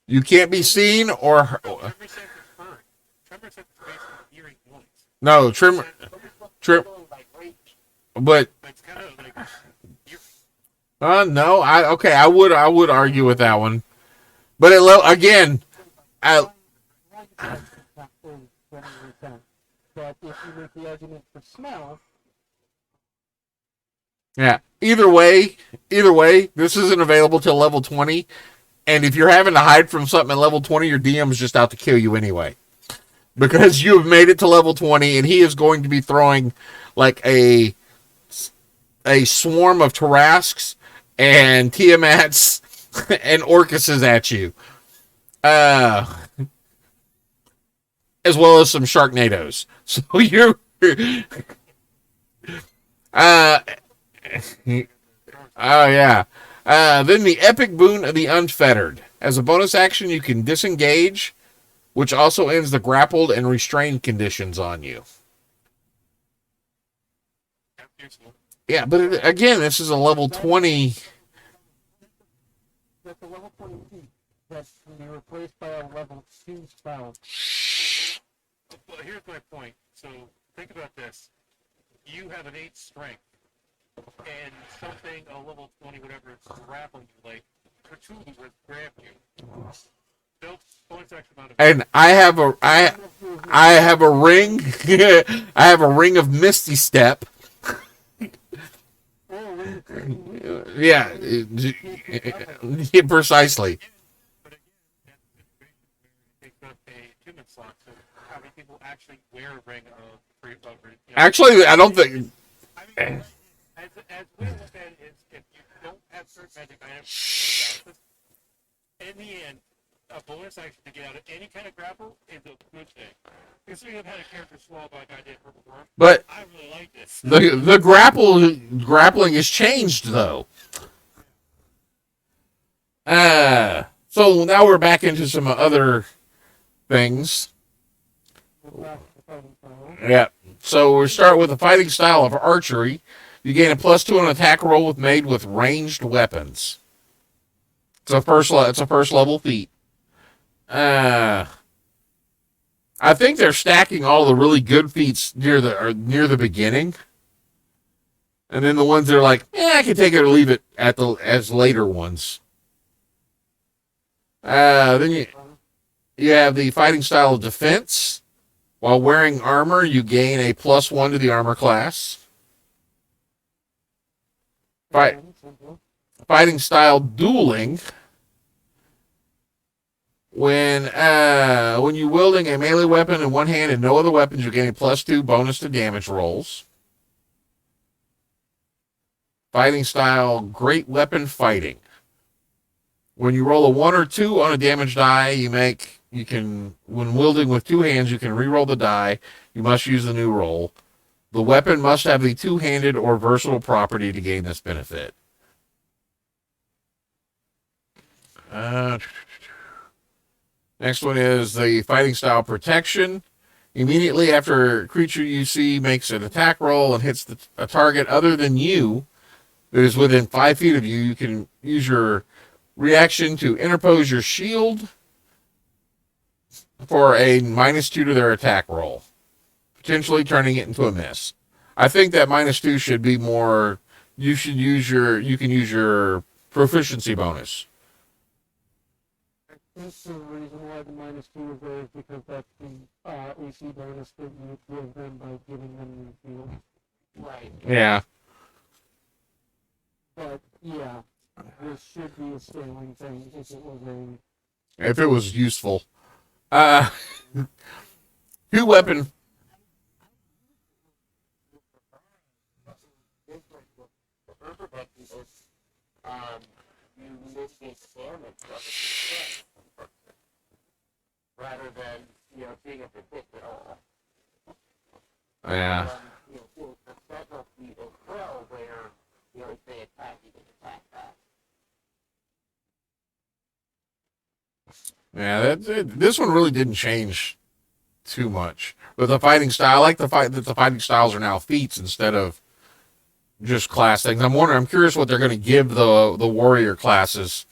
You can't be seen or Tremor sense is heard. Tremor sense is basically hearing noise. no trim, but It's kind of like no, I would argue with that one, but again, But if you make the argument for smell, yeah. Either way, this isn't available till level 20. And if you're having to hide from something at level 20, your DM is just out to kill you anyway. Because you have made it to level 20, and he is going to be throwing like a swarm of Tarrasques and Tiamats and Orcuses at you. As well as some Sharknadoes. So you're... Oh, yeah. Then the Epic Boon of the Unfettered. As a bonus action, you can disengage, which also ends the grappled and restrained conditions on you. Yeah, but again, this is a level 20. that's a level 20 feat that can be replaced by a level 2 spell. Well, here's my point. So think about this. You have an 8 strength, and something a level 20, whatever, it's grappling you, like Fortitude would grab you. No bonus action amount of. And I have a ring. I have a ring of Misty Step. Yeah, precisely. But again, that's a situation where it takes up a human slot. So how many people actually wear a ring of recovery? Actually, I don't think. I mean, as we look at it, is if you don't have certain magic items, in the end, a bonus action to get out of any kind of grapple is a good thing. Considering I've had a character swallow like I did before, But I really like this. the grappling has changed though. So now we're back into some other things. Yeah. So we start with the fighting style of archery. You gain a +2 on attack roll made with ranged weapons. It's a first level feat. I think they're stacking all the really good feats near the beginning, and then the ones that are like, I can take it or leave it as later ones. Then you have the fighting style of defense. While wearing armor, you gain a +1 to the armor class. Fighting style dueling. When you wielding a melee weapon in one hand and no other weapons, you gain a +2 bonus to damage rolls. Fighting style great weapon fighting. When you roll a 1 or 2 on a damage die, when wielding with 2 hands, you can re-roll the die. You must use the new roll. The weapon must have the 2-handed or versatile property to gain this benefit. Next one is the fighting style protection. Immediately after a creature you see makes an attack roll and hits a target other than you that is within 5 feet of you, you can use your reaction to interpose your shield for a -2 to their attack roll, potentially turning it into a miss. I think that -2 should be more. You can use your proficiency bonus. I think the reason why the -2 is there is because that's the AC bonus that you give them by giving them the shield. Right. Yeah. But yeah, this should be a scaling thing if it was a. If it was useful. 2-weapon. You mitigate damage from it rather than being a particular. Yeah. The Sentinel feat as well, where if they attack, you can attack back. Yeah, this one really didn't change too much. But the fighting style, I like the fighting styles are now feats instead of just class things. I'm curious what they're going to give the warrior classes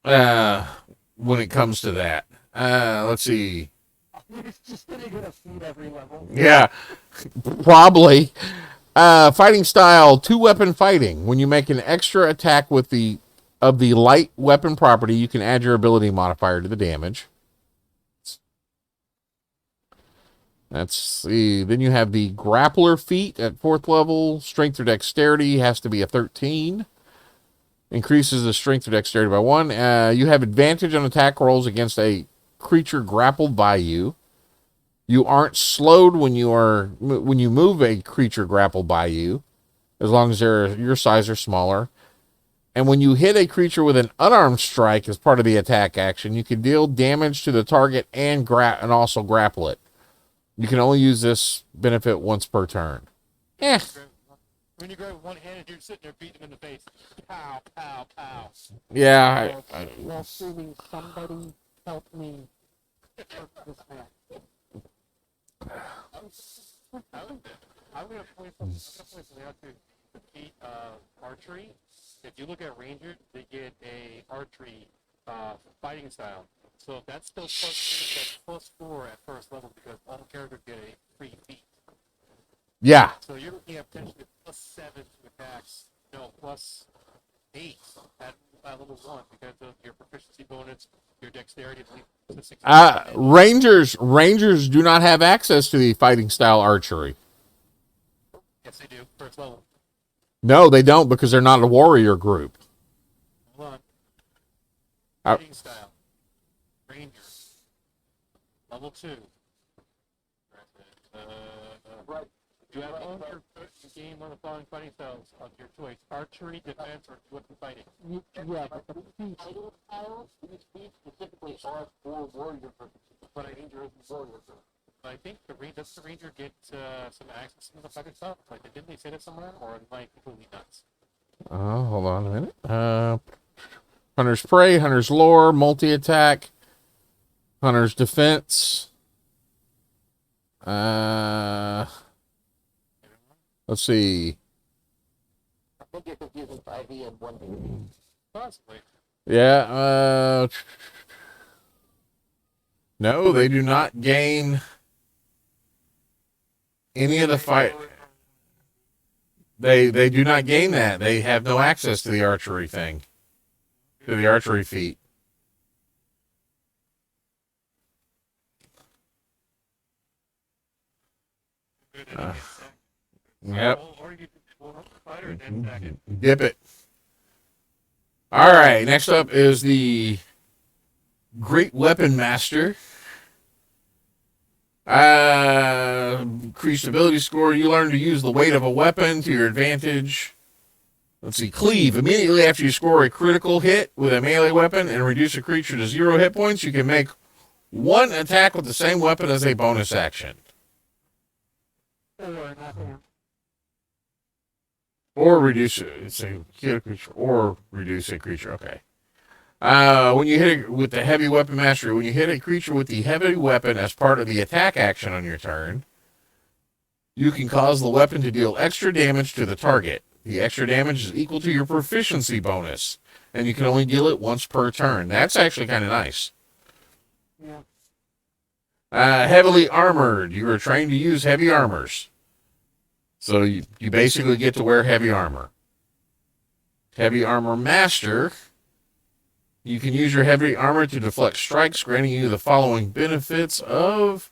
when it comes to that. Let's see. It's just gonna get a feat every level. Yeah, probably. Fighting style, 2-weapon fighting. When you make an extra attack with the light weapon property, you can add your ability modifier to the damage. Then you have the Grappler feat at 4th level. Strength or dexterity has to be a 13. Increases the strength or dexterity by 1. You have advantage on attack rolls against a creature grappled by you. You aren't slowed when you move a creature grappled by you, as long as your size or smaller. And when you hit a creature with an unarmed strike as part of the attack action, you can deal damage to the target and also grapple it. You can only use this benefit once per turn. When you grab one hand and you're sitting there beating him in the face. Pow, pow, pow. Yeah. While screaming, somebody help me hurt this man. I'm going to point something out to Pete, Archery. If you look at Ranger, they get a Archery fighting style. So that's still +4 at 1st level because all characters get a free feat. Yeah. So you're looking at potentially +7 to attacks. No, +8 at level 1 because of your proficiency bonus, your dexterity, to 16. Rangers do not have access to the fighting style archery. Yes, they do. 1st level. No, they don't because they're not a warrior group. Hold on. Uh, Fighting style. Rangers. Level 2. Right. You have owned your game on the following fighting styles of your choice: archery, defense, or weapon fighting. Yeah, but the feat. Fighting styles, these feats specifically are for warrior purposes, but a ranger isn't warrior purposes. I think does the ranger get some access to the fighting stuff? Like, didn't they say that somewhere, or am I completely nuts? Hold on a minute. Hunter's Prey, Hunter's Lore, multi-attack, Hunter's Defense. Let's see. I think you're confusing 5e and 1e. Possibly. Yeah. No, they do not gain any of the fight. They do not gain that. They have no access to the archery thing. To the archery feat. Yep. Or you can fighter and then attack it. Dip it. All right. Next up is the Great Weapon Master. Increased ability score. You learn to use the weight of a weapon to your advantage. Let's see. Cleave. Immediately after you score a critical hit with a melee weapon and reduce a creature to 0 hit points, you can make one attack with the same weapon as a bonus action. Or reduce it. It's a kill a creature or reduce a creature. Okay. When you hit it with the heavy weapon mastery, when you hit a creature with the heavy weapon as part of the attack action on your turn, you can cause the weapon to deal extra damage to the target. The extra damage is equal to your proficiency bonus, and you can only deal it once per turn. That's actually kind of nice. Yeah. Heavily armored. You are trained to use heavy armors. So you basically get to wear heavy armor. Heavy armor master. You can use your heavy armor to deflect strikes, granting you the following benefits of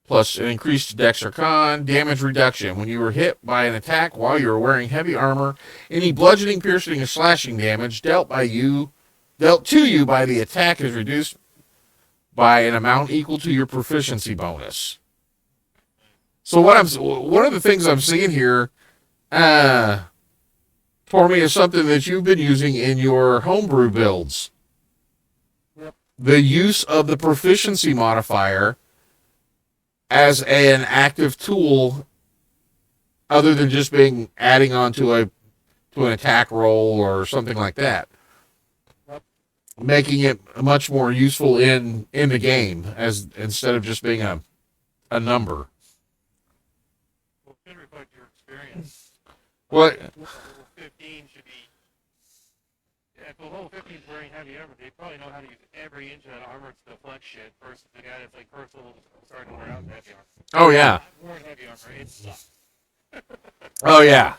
plus an increased dex or con, damage reduction. When you are hit by an attack while you are wearing heavy armor, any bludgeoning, piercing, or slashing damage dealt to you by the attack is reduced by an amount equal to your proficiency bonus. So one of the things I'm seeing here, for me, is something that you've been using in your homebrew builds. Yep. The use of the proficiency modifier as an active tool, other than just being adding on to an attack roll or something like that, making it much more useful in the game as instead of just being a number. Well, it should reflect your experience. What? Level 15 should be. Yeah, if the level 15 is wearing heavy armor, they probably know how to use every inch of that armor to deflect shit versus the guy that's like first level starting to wear out heavy armor. Oh yeah. Wearing heavy armor, it sucks. Oh yeah.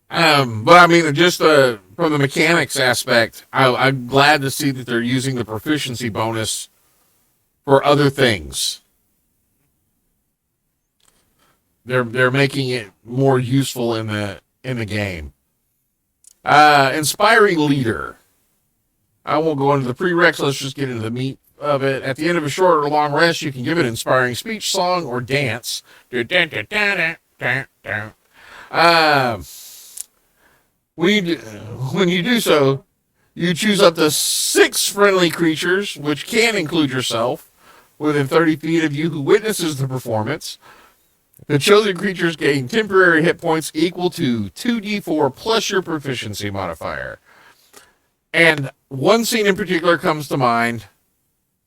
But I mean, just from the mechanics aspect, I'm glad to see that they're using the proficiency bonus for other things. They're making it more useful in the game. Inspiring leader. I won't go into the prereqs. Let's just get into the meat of it. At the end of a short or long rest, you can give an inspiring speech, song, or dance. When you do so, you choose up to 6 friendly creatures, which can include yourself, within 30 feet of you who witnesses the performance. The chosen creatures gain temporary hit points equal to 2d4 plus your proficiency modifier. And one scene in particular comes to mind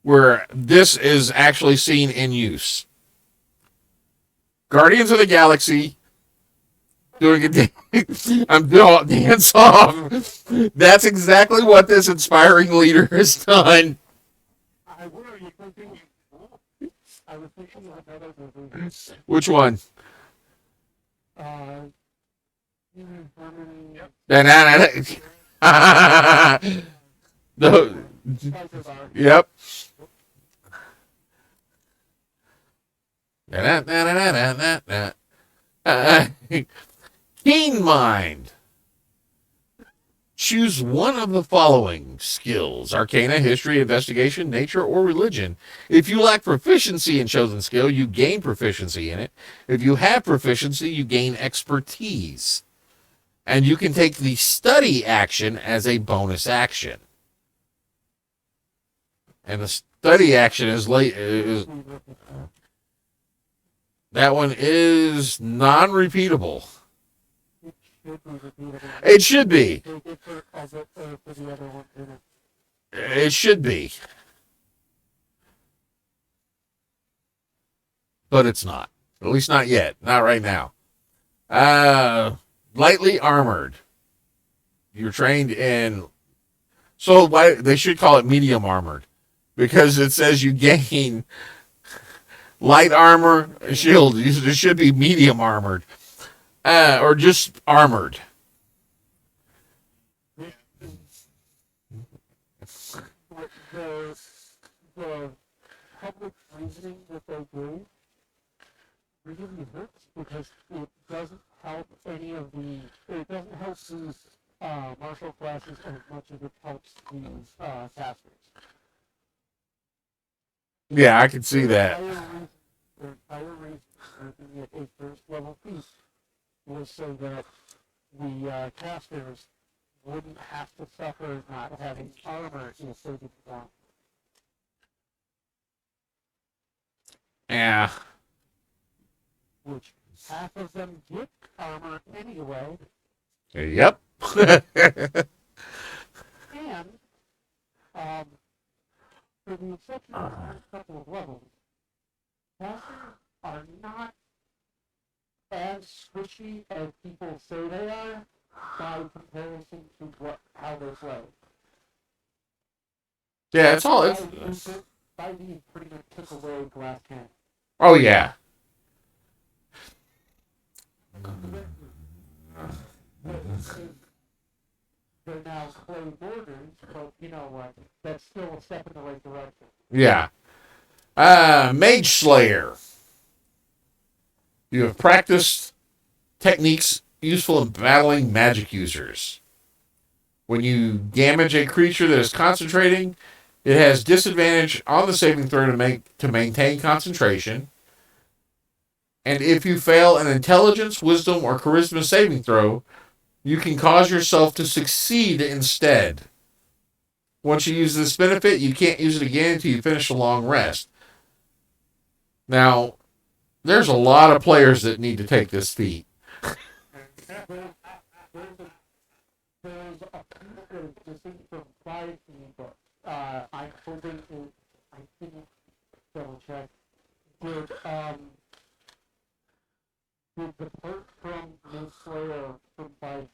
where this is actually seen in use. Guardians of the Galaxy doing a dance off. That's exactly what this inspiring leader has done. I was thinking of another movie. Which one? The, yep. Keen Mind. Choose one of the following skills: Arcana, History, Investigation, Nature, or Religion. If you lack proficiency in chosen skill, you gain proficiency in it. If you have proficiency, you gain expertise. And you can take the study action as a bonus action. And the study action is that one is non-repeatable. It should be. It should be. But it's not. At least not yet. Not right now. Lightly armored. You're trained in... So why they should call it medium armored. Because it says you gain light armor, shield. It should be medium armored. Or just armored. The public reasoning that they do really hurts because it doesn't help it doesn't help the martial classes as much as it helps the casters. Yeah, I can see that. The entire reason for making it a first level feat was so that the casters wouldn't have to suffer not having armor if they didn't want. Yeah. Which half of them get armor anyway, Yep. and they are by comparison to how they play. Yeah, it's all. It's, 5e pretty much took away glass cannon. oh yeah. They're now clay borders, but you know what? That's still a step in the right direction. Yeah. Mage Slayer. You have practiced techniques useful in battling magic users. When you damage a creature that is concentrating, it has disadvantage on the saving throw to maintain concentration. And if you fail an intelligence, wisdom, or charisma saving throw, you can cause yourself to succeed instead. Once you use this benefit, you can't use it again until you finish a long rest. Now, there's a lot of players that need to take this feat. There's a distinct from 5e, but I'm hoping I didn't double check. Did the perk from Mage Slayer from 5e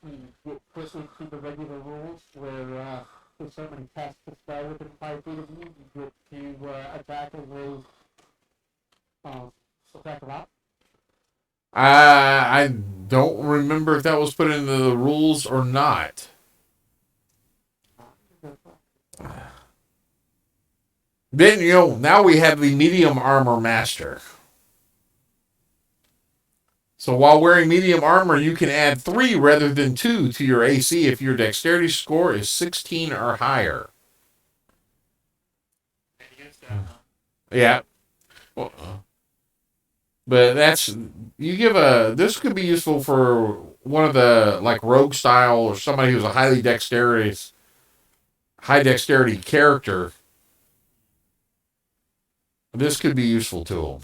get put into the regular rules where there's so many tests to spell within 5 feet of you, you get to attack and raise attack a lot? I don't remember if that was put into the rules or not. Then, now we have the medium armor master. So while wearing medium armor, you can add 3 rather than 2 to your AC if your dexterity score is 16 or higher. Yeah. Well, but this could be useful for one of the, like, rogue style or somebody who's a high dexterity character. This could be useful to them.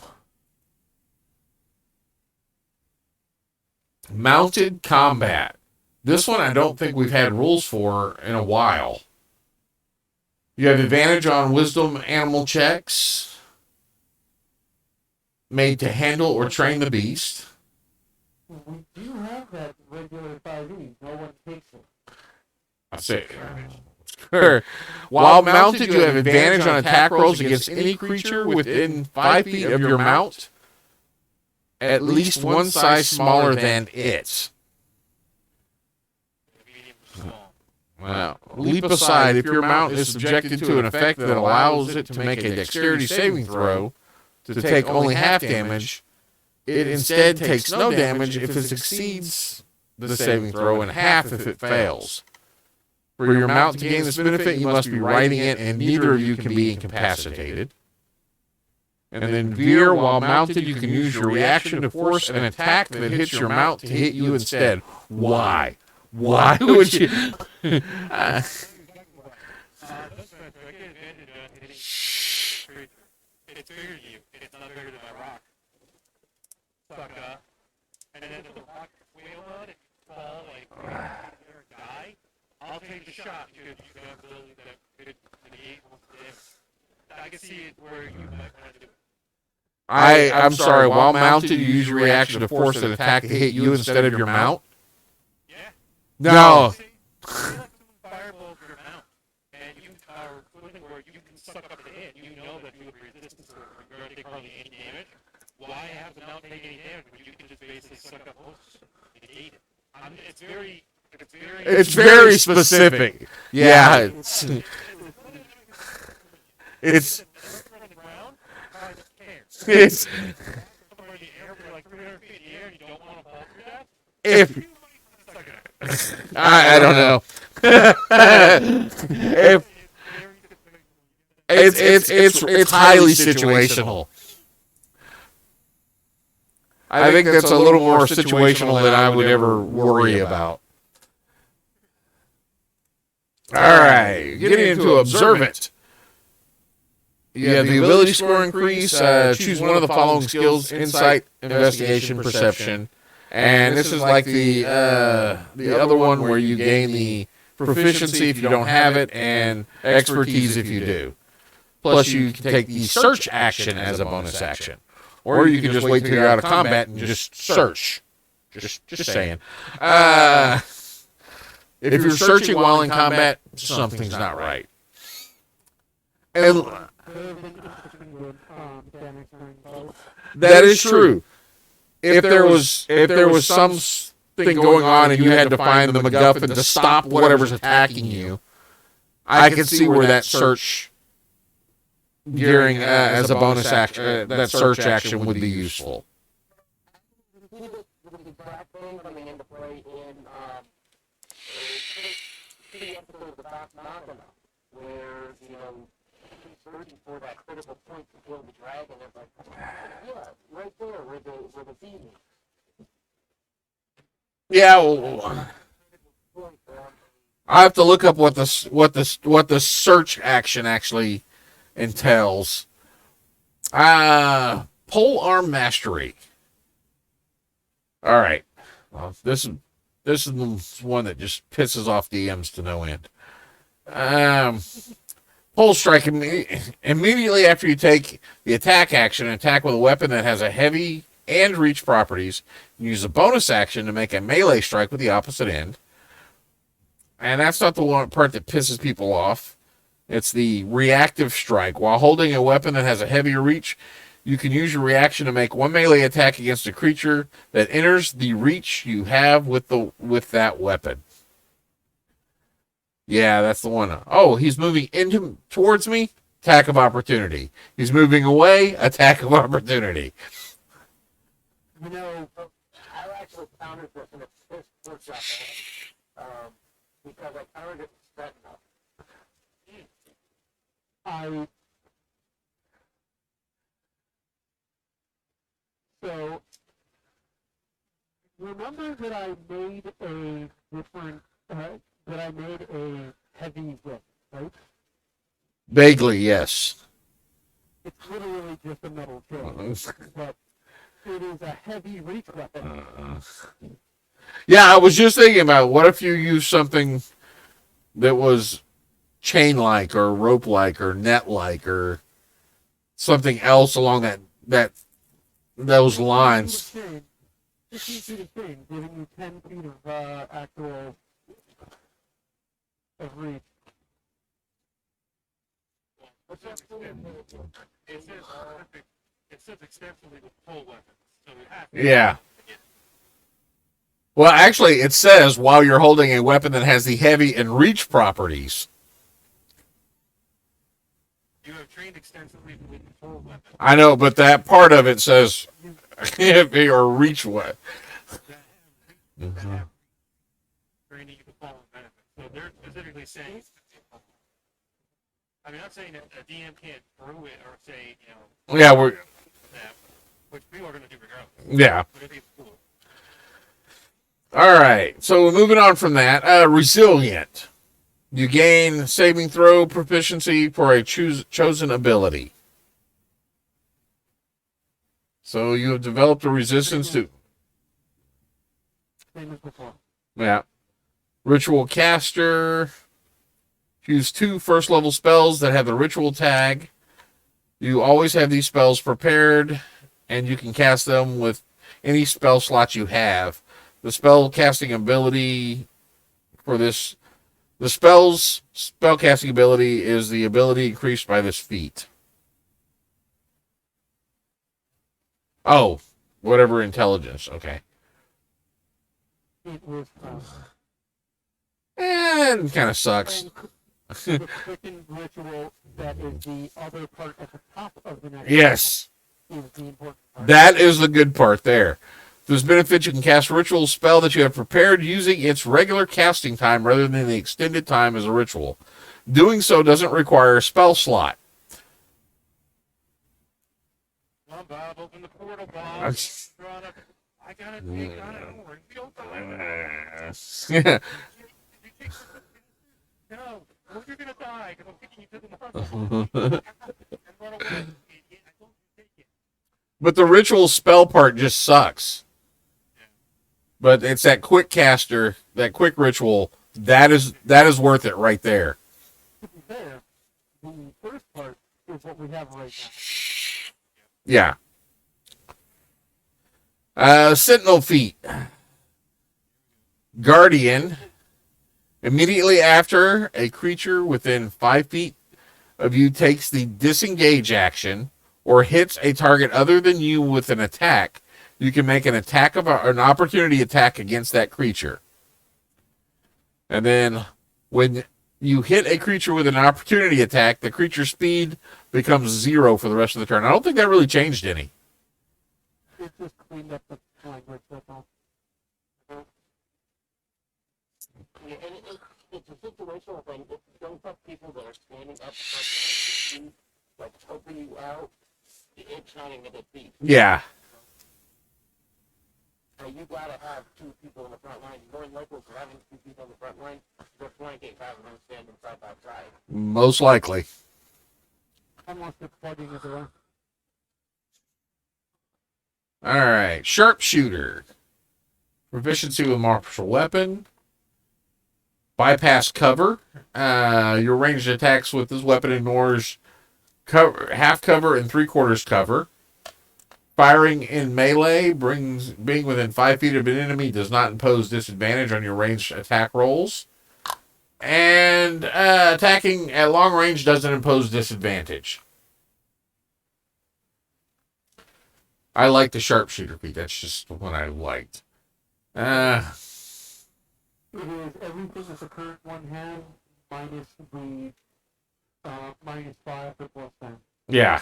Mounted combat. This one I don't think we've had rules for in a while. You have advantage on wisdom animal checks made to handle or train the beast. We do have that regular 5e. No one takes it. I say. While mounted, you have advantage on attack rolls against any creature within 5 feet of your mount, at least one size smaller than it. Well, leap aside if your mount is subjected to an effect that allows it to make a dexterity saving throw to take only half damage. It instead takes no damage if it succeeds the saving throw and half if it fails. For your mount to gain this benefit, you must be riding it, and neither of you can be incapacitated. And then veer, while mounted, you can use your reaction to force an attack that hits your mount to hit you instead. Why? Why would you? It's bigger than you. It's not bigger than my rock. Sucker. And then if the rock wheel on and you fall like or die, I'll take the shot because you got the ability that could negate most of the damage. I can see it where you might want to do it. I'm sorry, while mounted, you use your reaction to force an attack to hit you instead of your mount? Yeah. No. Fireball your mount, and you are equivalent where you can suck up the hit. You know that you have resistance or you're going to take hardly any damage. Why have the mount take any damage when you can just basically suck up most and negate it? It's very specific. Yeah. It's I don't know. It's highly situational. I think that's a little more situational than I would ever worry about. All right, getting into Observant. You have the ability score increase. Choose one of the following skills: Insight, Investigation, Perception. And this is like the other one where you gain the Proficiency if you don't have it, and Expertise if you do. Plus, you can take the Search action as a bonus action. Or you can just wait till you're out of combat and just search. Just saying. If you're searching while in combat, something's not right. And that is true. If there was something going on and you had to find the MacGuffin to stop whatever's attacking you, I could see where that search gearing as a bonus action, that search action would be useful. See the exact thing coming into play in the episode of the Map Bandana, where, you know, he's searching for that critical point to kill the dragon. It's like, yeah, right there where the beam is. Yeah, well, I have to look up what the search action actually entails. Pole arm mastery. All right. Well, this is the one that just pisses off DMs to no end. Pole strike immediately after you take the attack action, attack with a weapon that has a heavy and reach properties. You use a bonus action to make a melee strike with the opposite end. And that's not the one part that pisses people off. It's the reactive strike. While holding a weapon that has a heavier reach, you can use your reaction to make one melee attack against a creature that enters the reach you have with that weapon. Yeah, that's the one. Oh, he's moving towards me. Attack of opportunity. He's moving away. Attack of opportunity. You know, I actually countered this in a fifth workshop, because I countered it with Sentinel. So, remember that I made a different, that I made a heavy whip, right? Vaguely, yes. It's literally just a metal drill, but it is a heavy reach weapon. Yeah, I was just thinking about what if you use something that was chain-like or rope-like or net-like or something else along those lines. Just use the same, giving you 10 feet of actual of reach. It says extensively with pole weapons, so we have Yeah. Well, actually, it says while you're holding a weapon that has the heavy and reach properties. You have trained extensively with pole weapons. I know, but that part of it says heavy or reach what? Training you to follow benefits. So they're specifically saying. I mean, I'm saying that a DM can't brew it or say, you know. Yeah, we're. That, which people are going to do regardless. Yeah. But it's cool. All right. So moving on from that, resilient. You gain saving throw proficiency for a chosen ability. So you have developed a resistance to. Same as before. Yeah. Ritual caster. Use 2 first-level spells that have the ritual tag. You always have these spells prepared, and you can cast them with any spell slot you have. The spell casting ability for this, the spell casting ability is the ability increased by this feat. Oh, whatever intelligence. Okay. It was, And kind of sucks. the quickened ritual that is the other part at the top of the next Yes. is the important part. That is the good part there. There's benefits. You can cast a ritual spell that you have prepared using its regular casting time rather than the extended time as a ritual. Doing so doesn't require a spell slot. Come on, Bob, open the portal, Bob. I got it. You got it. Don't worry. You don't die. No, well, you're gonna die because I'm kicking you to the marble. And run away. I told you to take it. But the ritual spell part just sucks. But it's that quick caster, that quick ritual, that is worth it right there. To be fair, the first part is what we have right now. Yeah. Sentinel feat. Guardian. Immediately after a creature within 5 feet of you takes the disengage action or hits a target other than you with an attack, you can make an opportunity attack against that creature. And then when you hit a creature with an opportunity attack, the creature's speed becomes 0 for the rest of the turn. I don't think that really changed any. It just cleaned up the language, that's all. Yeah, and it's a situational thing. If you don't have people that are standing up front, like helping you out, it's not even a defeat. Yeah. You gotta have 2 people in the front line. More than likely, if you're having 2 people in the front line, they're flanking, having them standing side by side. Most likely. Almost just plugging it away. All right. Sharpshooter. Proficiency with martial weapon. Bypass cover. Your ranged attacks with this weapon ignores half cover and 3/4 cover. Firing in melee being within 5 feet of an enemy does not impose disadvantage on your ranged attack rolls. And attacking at long range doesn't impose disadvantage. I like the sharpshooter feat. That's just what I liked. It is everything that the current one has, minus the -5 for +10. Yeah.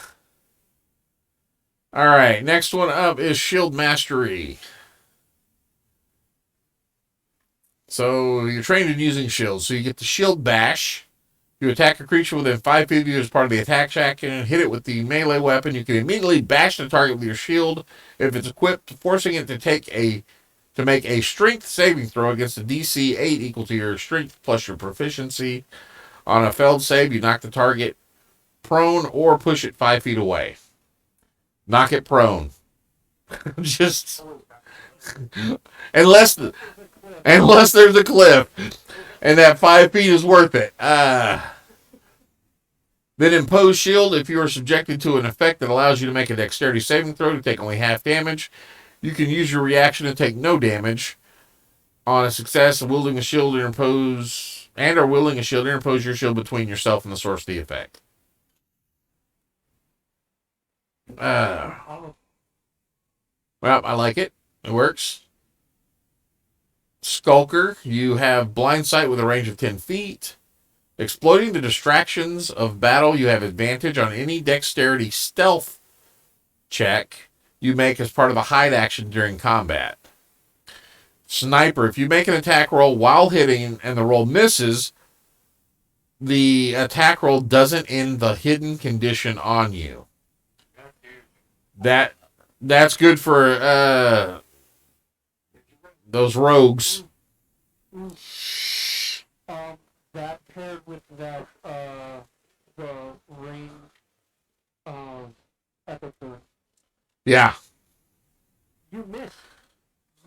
All right. Next one up is Shield Mastery. So you're trained in using shields. So you get the Shield Bash. You attack a creature within 5 feet of you as part of the attack action and hit it with the melee weapon. You can immediately bash the target with your shield if it's equipped, forcing it to make a strength saving throw against a DC 8 equal to your strength plus your proficiency. On a failed save, you knock the target prone or push it 5 feet away. Knock it prone. Just unless there's a cliff, and that 5 feet is worth it. Then impose shield. If you are subjected to an effect that allows you to make a dexterity saving throw to take only half damage, you can use your reaction to take no damage. On a success, wielding a shield or wielding a shield, interpose your shield between yourself and the source of the effect. Well, I like it. It works. Skulker, you have blind sight with a range of 10 feet. Exploiting the distractions of battle, you have advantage on any dexterity stealth check you make as part of the hide action during combat. Sniper, if you make an attack roll while hitting and the roll misses, the attack roll doesn't end the hidden condition on you. That's good for those rogues. That paired with that the range epic burn. Yeah. You miss.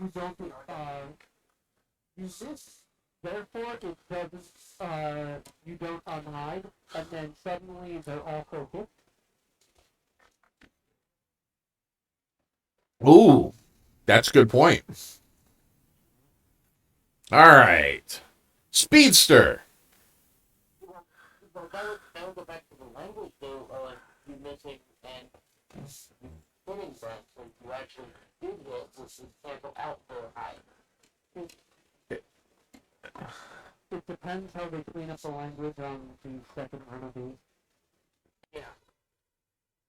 You don't you miss. Therefore it doesn't you don't unhide, and then suddenly they're also hit. Ooh, that's a good point. All right. Speedster. Well, that would go back to the language, though, of you missing and hitting them, so you actually did hit, which is cancel out for high. It depends how they clean up the language on the second run of these.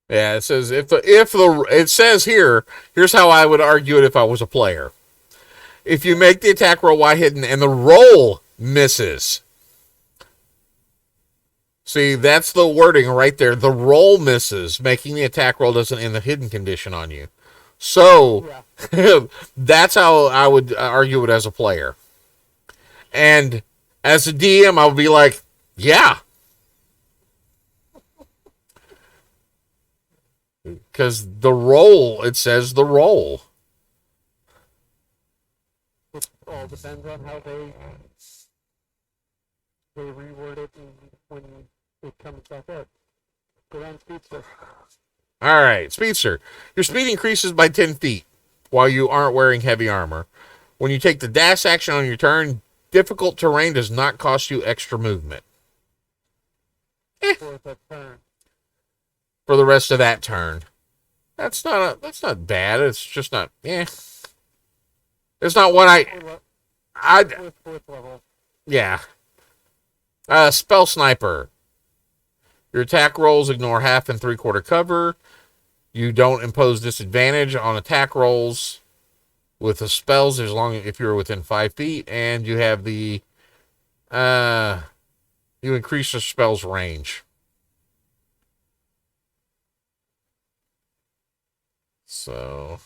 Yeah, it says it says here's how I would argue it if I was a player. If you make the attack roll while hidden and the roll misses. See, that's the wording right there. The roll misses, making the attack roll doesn't end the hidden condition on you. So, that's how I would argue it as a player. And as a DM, I would be like, yeah. Because the roll, it says the roll. It all depends on how they reword it when it comes back up. Go on, Speedster. All right, Speedster. Your speed increases by 10 feet while you aren't wearing heavy armor. When you take the dash action on your turn, difficult terrain does not cost you extra movement. For the turn. For the rest of that turn. That's not bad. It's just not, It's not what Fourth level. yeah. Spell Sniper. Your attack rolls ignore half and 3/4 cover. You don't impose disadvantage on attack rolls with the spells as long as if you're within 5 feet, and you have the you increase your spell's range. So,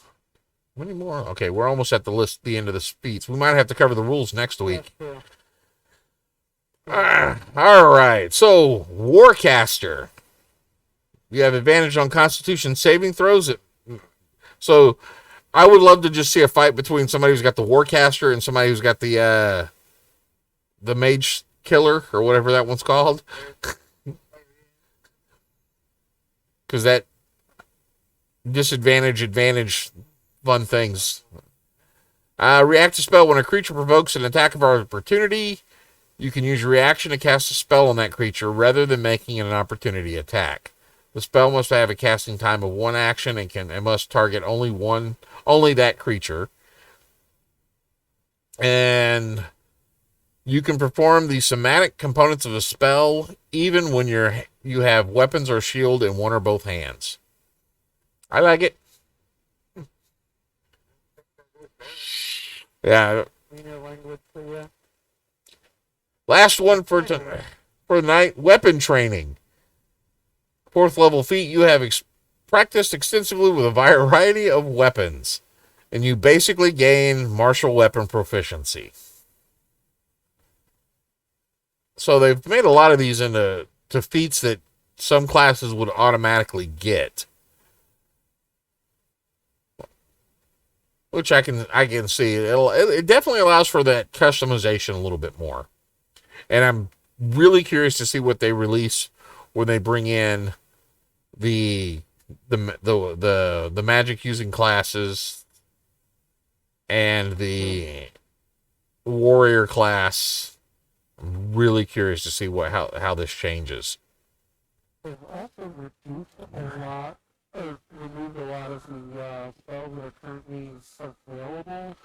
how many more? Okay, we're almost at the end of the feats. We might have to cover the rules next week. That's true. All right. So, Warcaster. You have advantage on Constitution saving throws. So, I would love to just see a fight between somebody who's got the Warcaster and somebody who's got the Mage Killer or whatever that one's called. Because that advantage, fun things. Reactive spell. When a creature provokes an attack of opportunity, you can use your reaction to cast a spell on that creature rather than making it an opportunity attack. The spell must have a casting time of 1 action and must target only that creature. And you can perform the somatic components of a spell even when you have weapons or shield in one or both hands. I like it. Yeah. Language for you. Last one for the night, weapon training. 4th level feat, you have practiced extensively with a variety of weapons, and you basically gain martial weapon proficiency. So they've made a lot of these into feats that some classes would automatically get, which I can see. It definitely allows for that customization a little bit more. And I'm really curious to see what they release when they bring in the magic using classes and the warrior class. I'm really curious to see how this changes. They've also removed a lot of the spells that are currently available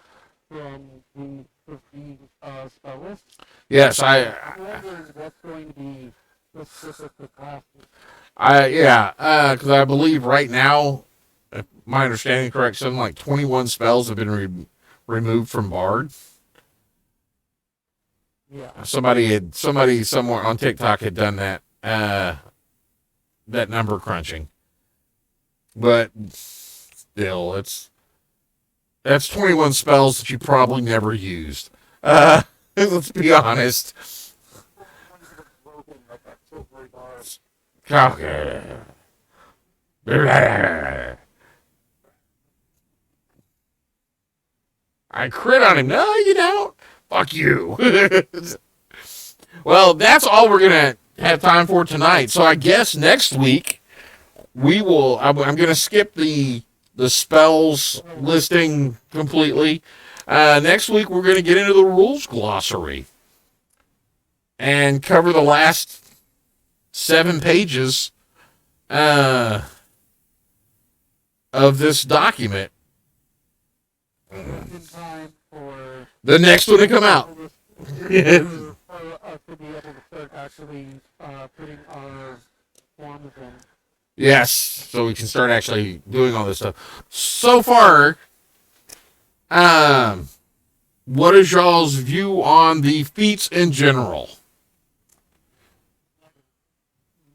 from the prestige spell list. Yes, I'm wondering what's going to be specific to classes. because I believe right now, if my understanding correct, something like 21 spells have been removed from Bard. Yeah. Somebody somewhere on TikTok had done that number crunching, but still, that's 21 spells that you probably never used. Let's be honest. Okay. I crit on him. No, you don't. Fuck you. Well, that's all we're going to have time for tonight. So I guess next week I'm going to skip the spells listing completely. Next week we're going to get into the rules glossary and cover the last 7 pages of this document. In time for The next one to come out. us to be able to start actually putting our forms in. Yes, so we can start actually doing all this stuff. So far, what is y'all's view on the feats in general?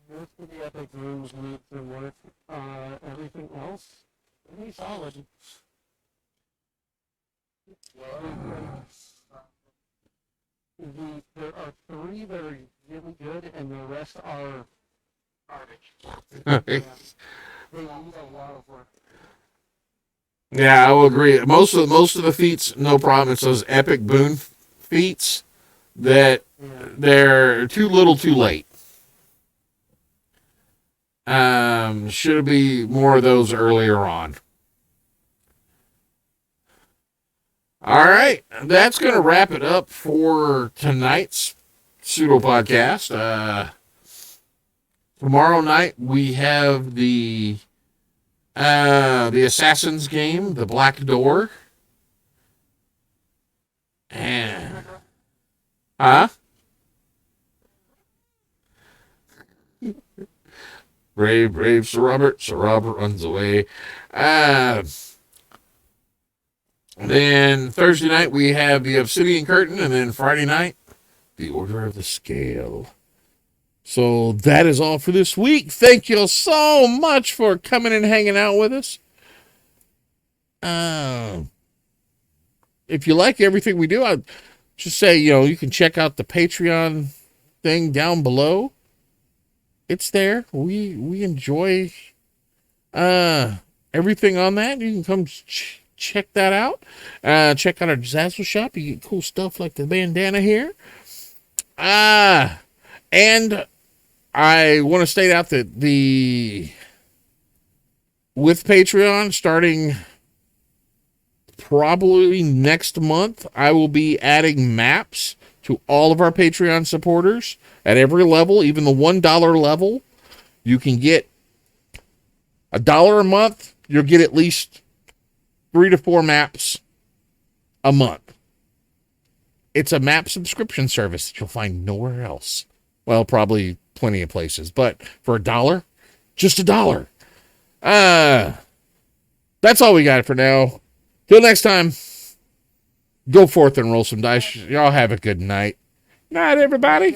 Most of the epic rules need to work. Everything else, pretty solid. There are 3 that are really good, and the rest are garbage. They need a lot of work. Yeah, I will agree. Most of the feats, no problem. It's those epic boon feats that they're too little, too late. Should be more of those earlier on. All right, that's going to wrap it up for tonight's Pseudopod-Cast. Tomorrow night we have the Assassin's game, The Black Door. And, brave, brave Sir Robert. Sir Robert runs away. Then Thursday night we have the Obsidian Curtain, and then Friday night, the Order of the Scale. So that is all for this week. Thank you so much for coming and hanging out with us. If you like everything we do, I'd just say, you can check out the Patreon thing down below. It's there. We enjoy everything on that. You can come check that out. Check out our Zazzle shop. You get cool stuff like the bandana here. And I want to state out that with Patreon, starting probably next month, I will be adding maps to all of our Patreon supporters at every level, even the $1 level. You can get $1 a month. You'll get at least 3 to 4 maps a month. It's a map subscription service that you'll find nowhere else. Well, probably plenty of places, but for $1, just $1. That's all we got for now. Till next time, go forth and roll some dice. Y'all have a good night. Night, everybody.